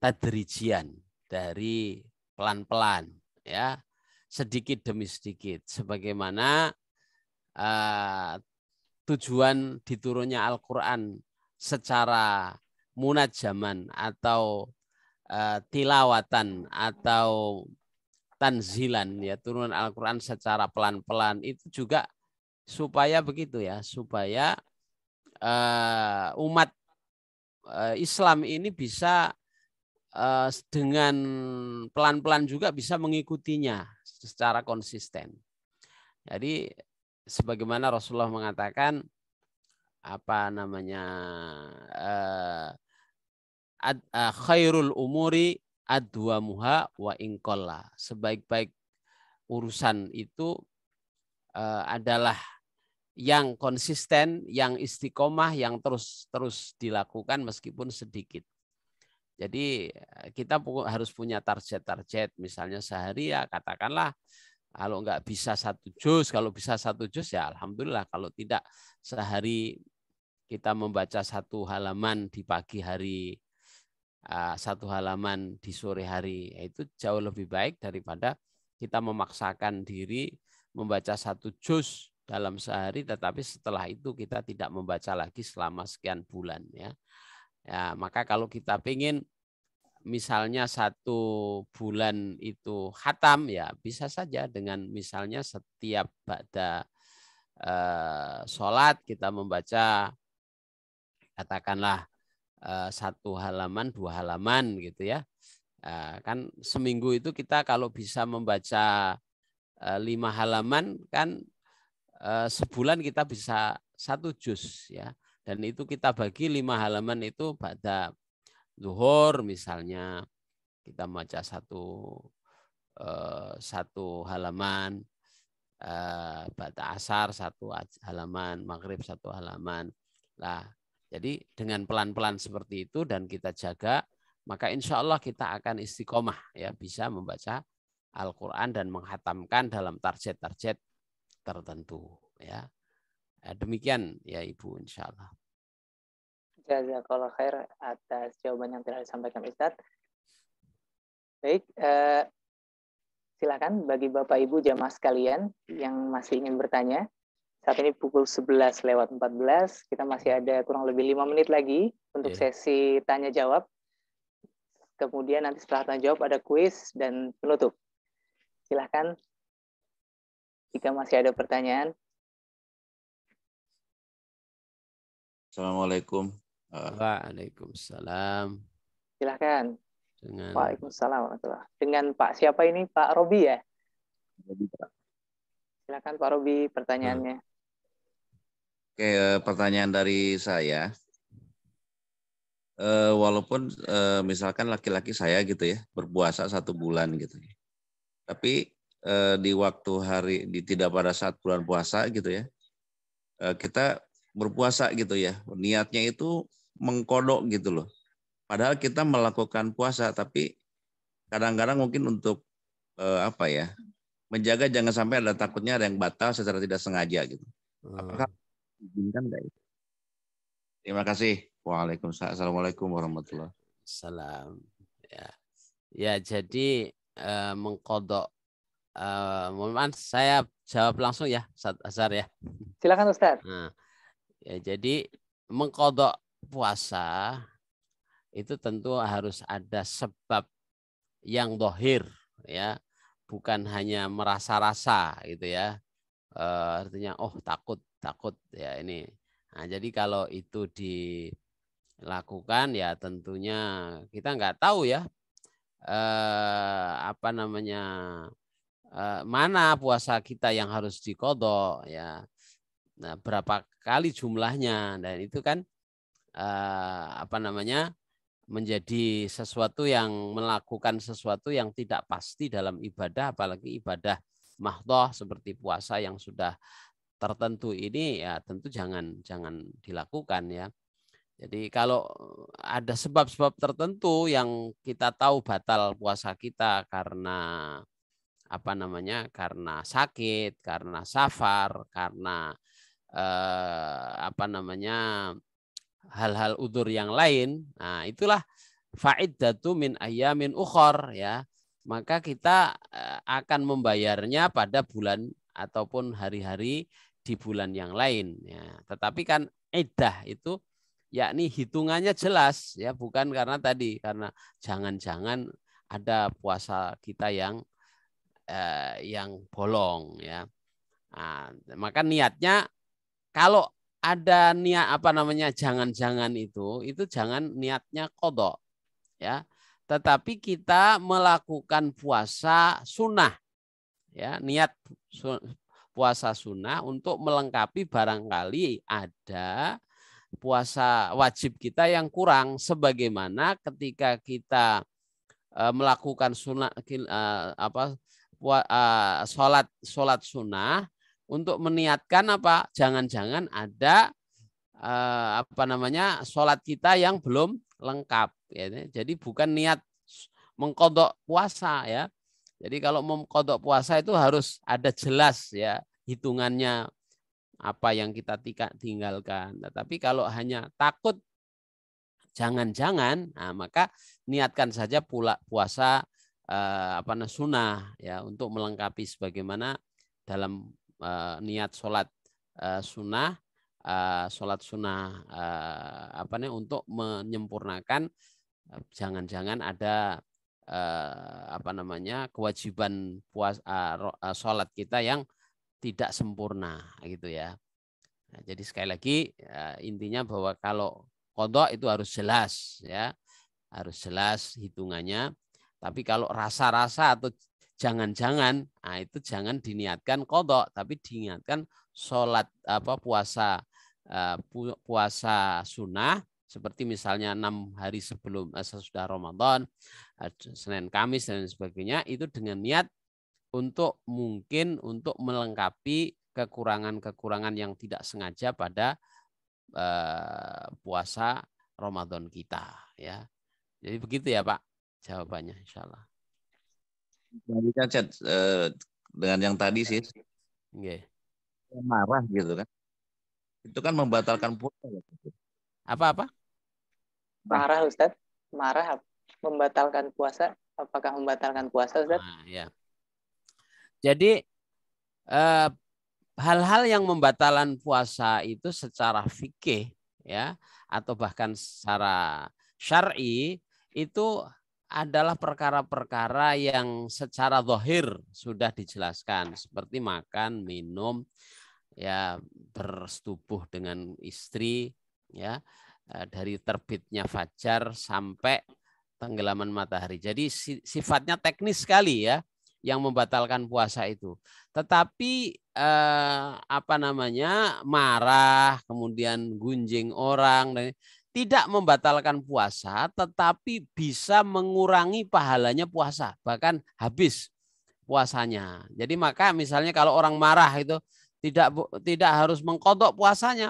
tadrijian, dari pelan-pelan, ya, sedikit demi sedikit. Sebagaimana tujuan diturunnya Al-Quran secara munajaman atau tilawatan atau tanzilan, ya turunan Al-Quran secara pelan-pelan itu juga supaya begitu ya, supaya umat Islam ini bisa dengan pelan-pelan juga bisa mengikutinya secara konsisten. Jadi sebagaimana Rasulullah mengatakan khairul umuri adwamuha wa inqalla. Sebaik-baik urusan itu adalah yang konsisten, yang istiqomah, yang terus dilakukan meskipun sedikit. Jadi kita harus punya target-target, misalnya sehari ya katakanlah kalau nggak bisa 1 juz, kalau bisa 1 juz ya alhamdulillah, kalau tidak sehari kita membaca 1 halaman di pagi hari, 1 halaman di sore hari, itu jauh lebih baik daripada kita memaksakan diri membaca 1 juz dalam sehari, tetapi setelah itu kita tidak membaca lagi selama sekian bulan ya. Ya, maka kalau kita ingin misalnya 1 bulan itu khatam, ya bisa saja dengan misalnya setiap ba'da sholat kita membaca katakanlah 1 halaman, 2 halaman gitu ya. Kan seminggu itu kita kalau bisa membaca 5 halaman kan sebulan kita bisa 1 juz ya. Dan itu kita bagi 5 halaman itu pada zuhur misalnya kita baca satu halaman, pada asar 1 halaman, maghrib 1 halaman. Nah, jadi dengan pelan-pelan seperti itu dan kita jaga, maka insya Allah kita akan istiqomah ya, bisa membaca Al-Quran dan menghatamkan dalam target-target tertentu ya. Demikian ya Ibu, insya Allah. Jazakallah khair atas jawaban yang telah disampaikan Ustadz. Baik, silakan bagi Bapak Ibu jamaah sekalian yang masih ingin bertanya. Saat ini pukul 11:14, kita masih ada kurang lebih 5 menit lagi untuk sesi tanya jawab. Kemudian nanti setelah tanya jawab ada kuis dan penutup. Silakan jika masih ada pertanyaan. Assalamualaikum. Waalaikumsalam. Silakan. Dengan... Waalaikumsalam. Dengan Pak siapa ini? Pak Robi ya? Silakan Pak Robi pertanyaannya. Oke, pertanyaan dari saya. Walaupun misalkan laki-laki saya gitu ya berpuasa 1 bulan gitu, tapi di waktu hari tidak pada saat bulan puasa gitu ya, kita berpuasa gitu ya, niatnya itu mengkodok gitu loh. Padahal kita melakukan puasa, tapi kadang-kadang mungkin untuk menjaga jangan sampai ada takutnya ada yang batal secara tidak sengaja gitu. Apakah diizinkan enggak itu? Terima kasih. Waalaikumsalam. Assalamualaikum warahmatullahi wabarakatuh. Ya jadi mengkodok. Mohon maaf, saya jawab langsung ya, Ustaz Azhar ya. Silakan Ustaz. Nah, ya jadi mengkodok puasa itu tentu harus ada sebab yang dohir ya, bukan hanya merasa-rasa gitu ya. Artinya takut ya ini. Nah, jadi kalau itu dilakukan ya tentunya kita nggak tahu ya mana puasa kita yang harus dikodok ya. Nah, berapa kali jumlahnya, dan itu kan menjadi sesuatu yang melakukan sesuatu yang tidak pasti dalam ibadah, apalagi ibadah mahdhah seperti puasa yang sudah tertentu ini ya tentu jangan dilakukan ya. Jadi kalau ada sebab-sebab tertentu yang kita tahu batal puasa kita karena karena sakit, karena safar, karena hal-hal udzur yang lain. Nah, itulah fa'iddatu min ayyamin ukhor ya. Maka kita akan membayarnya pada bulan ataupun hari-hari di bulan yang lain ya. Tetapi kan iddah itu yakni hitungannya jelas ya, bukan karena jangan-jangan ada puasa kita yang bolong ya. Nah, maka niatnya kalau ada niat jangan-jangan itu jangan niatnya qadha ya. Tetapi kita melakukan puasa sunnah ya, niat puasa sunnah untuk melengkapi barangkali ada puasa wajib kita yang kurang, sebagaimana ketika kita melakukan sunnah sholat sunnah untuk meniatkan jangan-jangan ada sholat kita yang belum lengkap ya. Jadi bukan niat mengkodok puasa ya. Jadi kalau mengkodok puasa itu harus ada jelas ya hitungannya apa yang kita tinggalkan. Tapi kalau hanya takut jangan-jangan, nah maka niatkan saja pula puasa sunnah ya, untuk melengkapi sebagaimana dalam niat sholat sunnah untuk menyempurnakan jangan-jangan ada kewajiban sholat kita yang tidak sempurna gitu ya. Nah, jadi sekali lagi intinya bahwa kalau qadha itu harus jelas ya, harus jelas hitungannya. Tapi kalau rasa-rasa atau jangan-jangan, nah itu jangan diniatkan qadha, tapi diniatkan sholat puasa sunnah, seperti misalnya 6 hari sebelum sesudah Ramadan, Senin Kamis dan sebagainya, itu dengan niat untuk mungkin untuk melengkapi kekurangan-kekurangan yang tidak sengaja pada puasa Ramadan kita, ya. Jadi begitu ya Pak jawabannya, insya Allah. Dengan yang tadi sih, marah gitu kan, itu kan membatalkan puasa. Apa? Marah Ustadz, marah membatalkan puasa, apakah membatalkan puasa Ustadz? Nah, ya. Jadi hal-hal yang membatalkan puasa itu secara fikih ya, atau bahkan secara syar'i itu adalah perkara-perkara yang secara zahir sudah dijelaskan, seperti makan, minum, ya, bersetubuh dengan istri, ya, dari terbitnya fajar sampai tenggelaman matahari. Jadi sifatnya teknis sekali ya yang membatalkan puasa itu. Tetapi marah, kemudian gunjing orang, dan tidak membatalkan puasa, tetapi bisa mengurangi pahalanya puasa, bahkan habis puasanya. Jadi maka misalnya kalau orang marah itu tidak harus mengkodok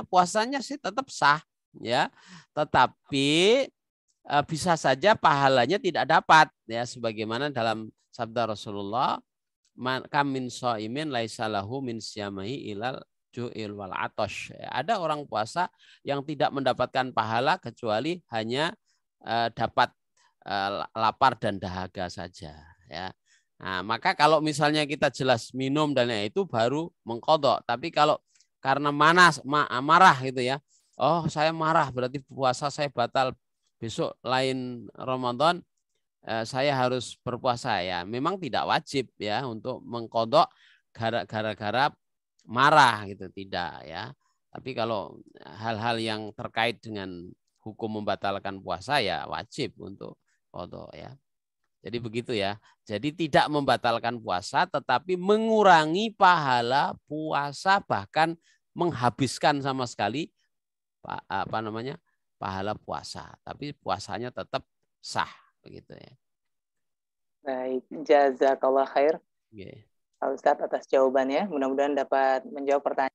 puasanya sih tetap sah, ya. Tetapi bisa saja pahalanya tidak dapat, ya, sebagaimana dalam sabda Rasulullah, kam min shaimin laisa lahu min siyamihi ilal ju'il wal atash. Ada orang puasa yang tidak mendapatkan pahala kecuali hanya dapat lapar dan dahaga saja, ya. Nah, maka kalau misalnya kita jelas minum dan itu baru mengkodok. Tapi kalau karena marah gitu ya, oh saya marah berarti puasa saya batal, besok lain Ramadan saya harus berpuasa, ya. Memang tidak wajib ya untuk mengkodok gara-gara marah gitu, tidak ya. Tapi kalau hal-hal yang terkait dengan hukum membatalkan puasa ya wajib untuk kodok, ya. Jadi begitu ya. Jadi tidak membatalkan puasa, tetapi mengurangi pahala puasa, bahkan menghabiskan sama sekali pahala puasa. Tapi puasanya tetap sah, begitu ya. Baik, jazakallah khair. Pak Ustadz atas jawabannya. Mudah-mudahan dapat menjawab pertanyaan.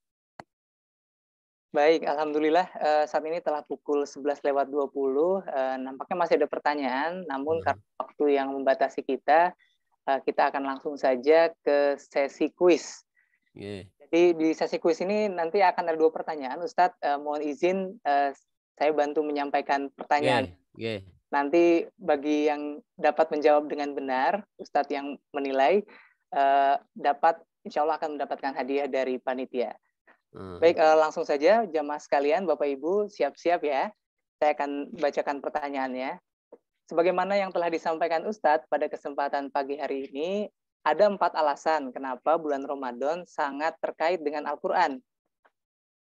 Baik, alhamdulillah saat ini telah pukul 11:20. Nampaknya masih ada pertanyaan, namun karena waktu yang membatasi kita akan langsung saja ke sesi kuis. Jadi di sesi kuis ini nanti akan ada 2 pertanyaan. Ustadz, mohon izin saya bantu menyampaikan pertanyaan. Nanti bagi yang dapat menjawab dengan benar, Ustadz yang menilai insya Allah akan mendapatkan hadiah dari panitia. Baik, langsung saja jamaah sekalian, Bapak Ibu siap-siap ya. Saya akan bacakan pertanyaannya. Sebagaimana yang telah disampaikan Ustadz pada kesempatan pagi hari ini, ada 4 alasan kenapa bulan Ramadan sangat terkait dengan Al-Quran.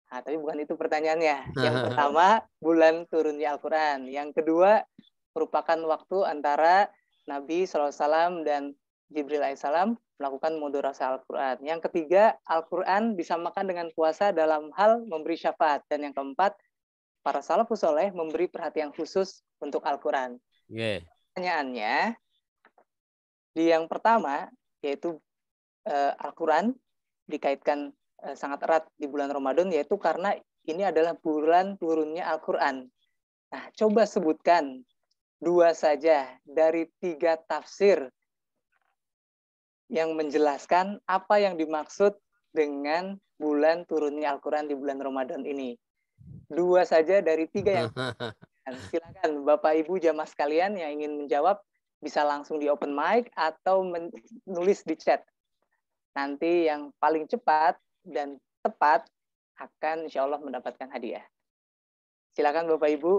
Nah, tapi bukan itu pertanyaannya. Yang pertama, bulan turunnya Al-Quran. Yang kedua, merupakan waktu antara Nabi SAW dan Jibril AS melakukan moderasi Al-Quran. Yang ketiga, Al-Quran disamakan dengan puasa dalam hal memberi syafaat. Dan yang keempat, para salafus soleh memberi perhatian khusus untuk Al-Quran. Pertanyaannya, di yang pertama, yaitu Al-Quran dikaitkan sangat erat di bulan Ramadan, yaitu karena ini adalah bulan turunnya Al-Quran. Nah, coba sebutkan 2 saja dari 3 tafsir yang menjelaskan apa yang dimaksud dengan bulan turunnya Al-Quran di bulan Ramadan ini. 2 saja dari 3 yang silakan Bapak Ibu jamaah sekalian yang ingin menjawab bisa langsung di open mic atau menulis di chat. Nanti yang paling cepat dan tepat akan insya Allah mendapatkan hadiah. Silakan Bapak Ibu.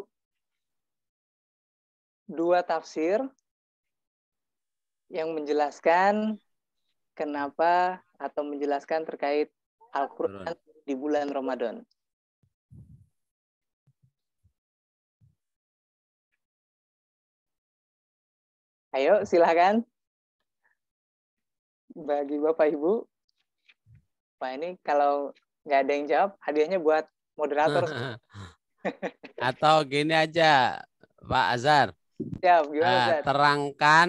2 tafsir yang menjelaskan kenapa atau menjelaskan terkait Al-Quran di bulan Ramadan. Ayo, silakan. bagi Bapak Ibu. Wah, ini kalau nggak ada yang jawab, hadiahnya buat moderator. Atau gini aja, Pak Azhar. Siap, gimana Ustaz? Terangkan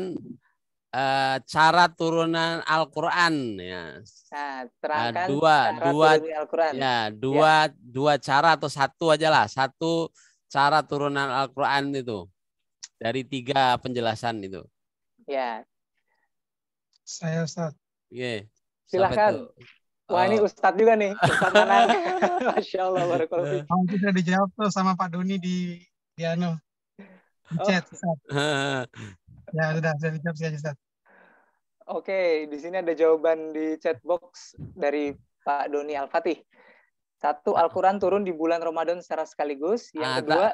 cara turunan Al-Quran ya. Nah, terangkan dua turunnya Al-Quran. Ya, dua cara atau satu aja lah. Satu cara turunan Al-Quran itu dari 3 penjelasan itu. Ya. Saya Ustaz. Oke. Silakan. Wah, ini Ustadz juga nih, Ustadz Anan. Masya Allah, barakallahu. Sudah dijawab tuh sama Pak Doni di chat. Ya, sudah dijawab saja Ustaz. Oke, di sini ada jawaban di chat box dari Pak Doni Al-Fatih. 1, Al-Quran turun di bulan Ramadan secara sekaligus. Yang kedua,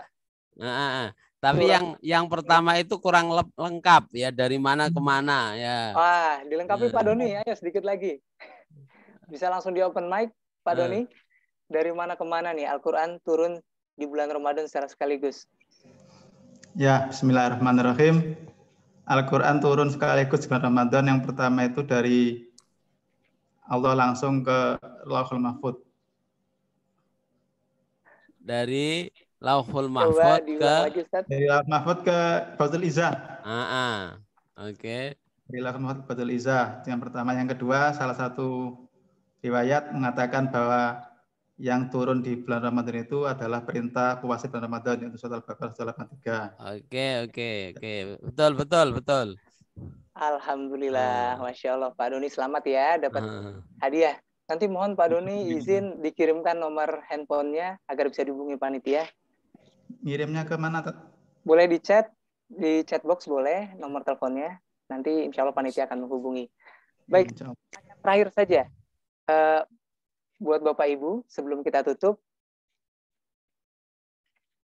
tapi yang pertama itu kurang lengkap ya, dari mana ke mana ya. Wah, dilengkapi Pak Doni, ayo sedikit lagi. Bisa langsung di open mic, Pak Doni. Dari mana ke mana nih Al-Quran turun di bulan Ramadan secara sekaligus? Ya, bismillahirrahmanirrahim. Al-Quran turun sekaligus di bulan Ramadan. Yang pertama itu dari Allah langsung ke Lauhul Mahfud. Dari Lauhul Mahfud dari Lauhul Mahfud ke Baitul Izzah. Oke. Dari Lauhul Mahfud ke Baitul Izzah. Yang pertama, yang kedua, salah satu riwayat mengatakan bahwa yang turun di bulan Ramadan itu adalah perintah puasa bulan Ramadan, yaitu surat Al-Baqarah 83. Oke. Betul. Alhamdulillah, Masya Allah. Pak Doni selamat ya, dapat hadiah. Nanti mohon Pak Doni izin dikirimkan nomor handphonenya agar bisa dihubungi panitia. Ngirimnya ke mana? Boleh di chat box boleh, nomor teleponnya. Nanti insya Allah panitia akan menghubungi. Baik, terakhir saja. Buat Bapak Ibu, sebelum kita tutup,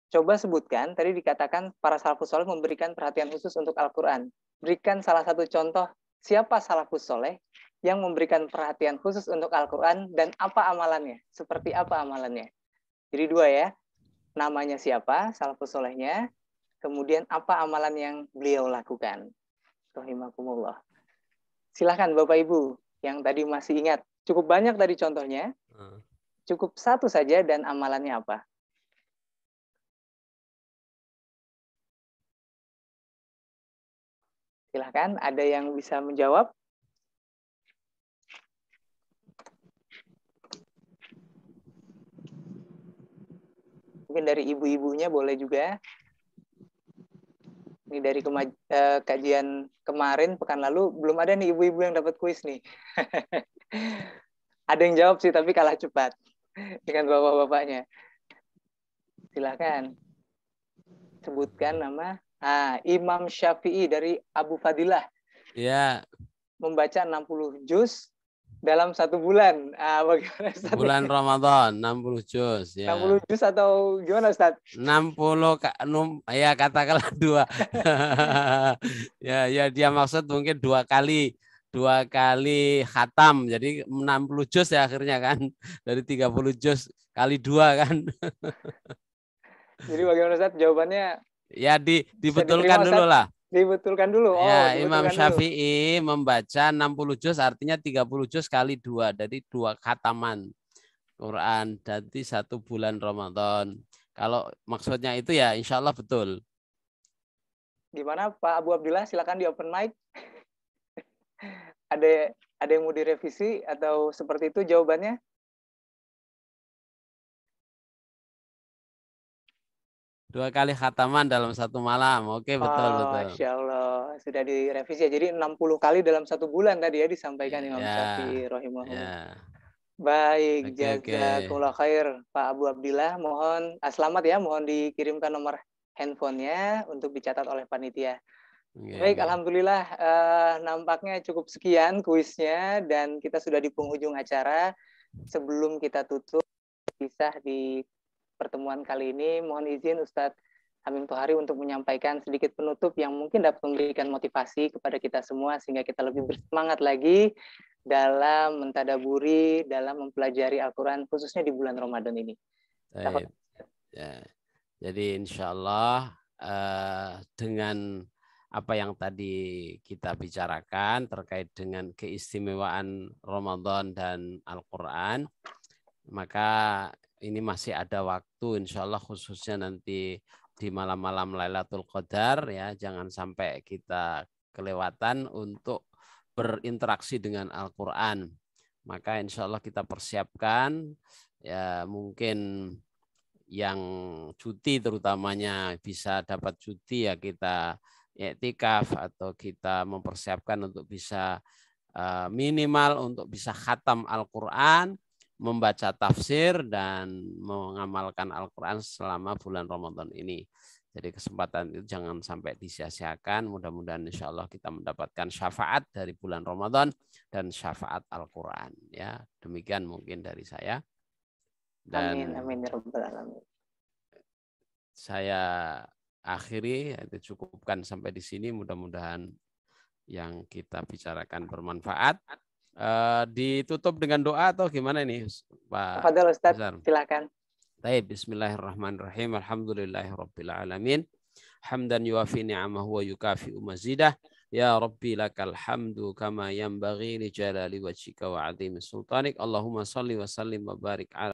coba sebutkan, tadi dikatakan para salafus soleh memberikan perhatian khusus untuk Al-Quran. Berikan salah satu contoh, siapa salafus soleh yang memberikan perhatian khusus untuk Al-Quran dan apa amalannya? Seperti apa amalannya? Jadi 2 ya, namanya siapa, salafus solehnya, kemudian apa amalan yang beliau lakukan. Rahimakumullah. Silahkan Bapak Ibu, yang tadi masih ingat. Cukup banyak tadi contohnya. Cukup 1 saja dan amalannya apa? Silahkan, ada yang bisa menjawab? Mungkin dari ibu-ibunya boleh juga. Ini dari kajian kemarin, pekan lalu, belum ada nih ibu-ibu yang dapat kuis nih. Ada yang jawab sih, tapi kalah cepat dengan bapak-bapaknya. Silakan. Sebutkan nama. Imam Syafi'i dari Abu Fadilah. Ya. Membaca 60 juz dalam 1 bulan. Bagaimana Ustaz? Bulan Ramadan 60 juz ya. 60 juz atau gimana Ustaz? 60 ya katakanlah 2. ya dia maksud mungkin 2 kali khatam. Jadi 60 juz ya akhirnya kan. Dari 30 juz kali 2 kan. Jadi bagaimana Ustaz jawabannya? Ya dibetulkan dulu lah. Dibetulkan dulu. Ya, Imam Syafi'i membaca 60 juz artinya 30 juz kali 2. Dari 2 khataman Quran. Jadi 1 bulan Ramadan. Kalau maksudnya itu ya insya Allah betul. Gimana Pak Abu Abdillah? Silakan di open mic. Ada yang mau direvisi atau seperti itu jawabannya? Dua kali khataman dalam 1 malam. Oke, betul. Masya Allah. Sudah direvisi ya. Jadi 60 kali dalam 1 bulan tadi ya disampaikan Imam Syafi'i rahimahullah. Baik, jazakumullah khair Pak Abu Abdillah. Mohon selamat ya, mohon dikirimkan nomor handphonenya untuk dicatat oleh panitia. Baik, alhamdulillah nampaknya cukup sekian kuisnya dan kita sudah di penghujung acara. Sebelum kita tutup kisah di pertemuan kali ini, mohon izin Ustadz Hamim Thohari untuk menyampaikan sedikit penutup yang mungkin dapat memberikan motivasi kepada kita semua sehingga kita lebih bersemangat lagi dalam mentadaburi, dalam mempelajari Al-Quran khususnya di bulan Ramadan ini. Ya. Jadi insya Allah dengan apa yang tadi kita bicarakan terkait dengan keistimewaan Ramadan dan Al-Quran, maka ini masih ada waktu, insya Allah khususnya nanti di malam-malam Lailatul Qadar ya, jangan sampai kita kelewatan untuk berinteraksi dengan Al-Quran. Maka insya Allah kita persiapkan ya, mungkin yang cuti terutamanya bisa dapat cuti ya kita i'tikaf atau kita mempersiapkan untuk bisa minimal untuk bisa khatam Al-Quran, membaca tafsir dan mengamalkan Al-Quran selama bulan Ramadan ini. Jadi kesempatan itu jangan sampai disia-siakan. Mudah-mudahan insya Allah kita mendapatkan syafaat dari bulan Ramadan dan syafaat Al-Quran. Ya, demikian mungkin dari saya. Dan amin ya rabbal alamin. Saya akhiri, itu cukupkan sampai di sini. Mudah-mudahan yang kita bicarakan bermanfaat. Ditutup dengan doa atau gimana ini, Pak? Fadhil Ustaz, silakan. Baik, bismillahirrahmanirrahim. Alhamdulillahirabbil alamin. Hamdan yuafi ni'amahu wa yukafi'u mazidah. Ya Rabbi lakal hamdu kama yanbaghi li jalali wajhika wa 'azimi sultanik. Allahumma shalli wa sallim wa barik ala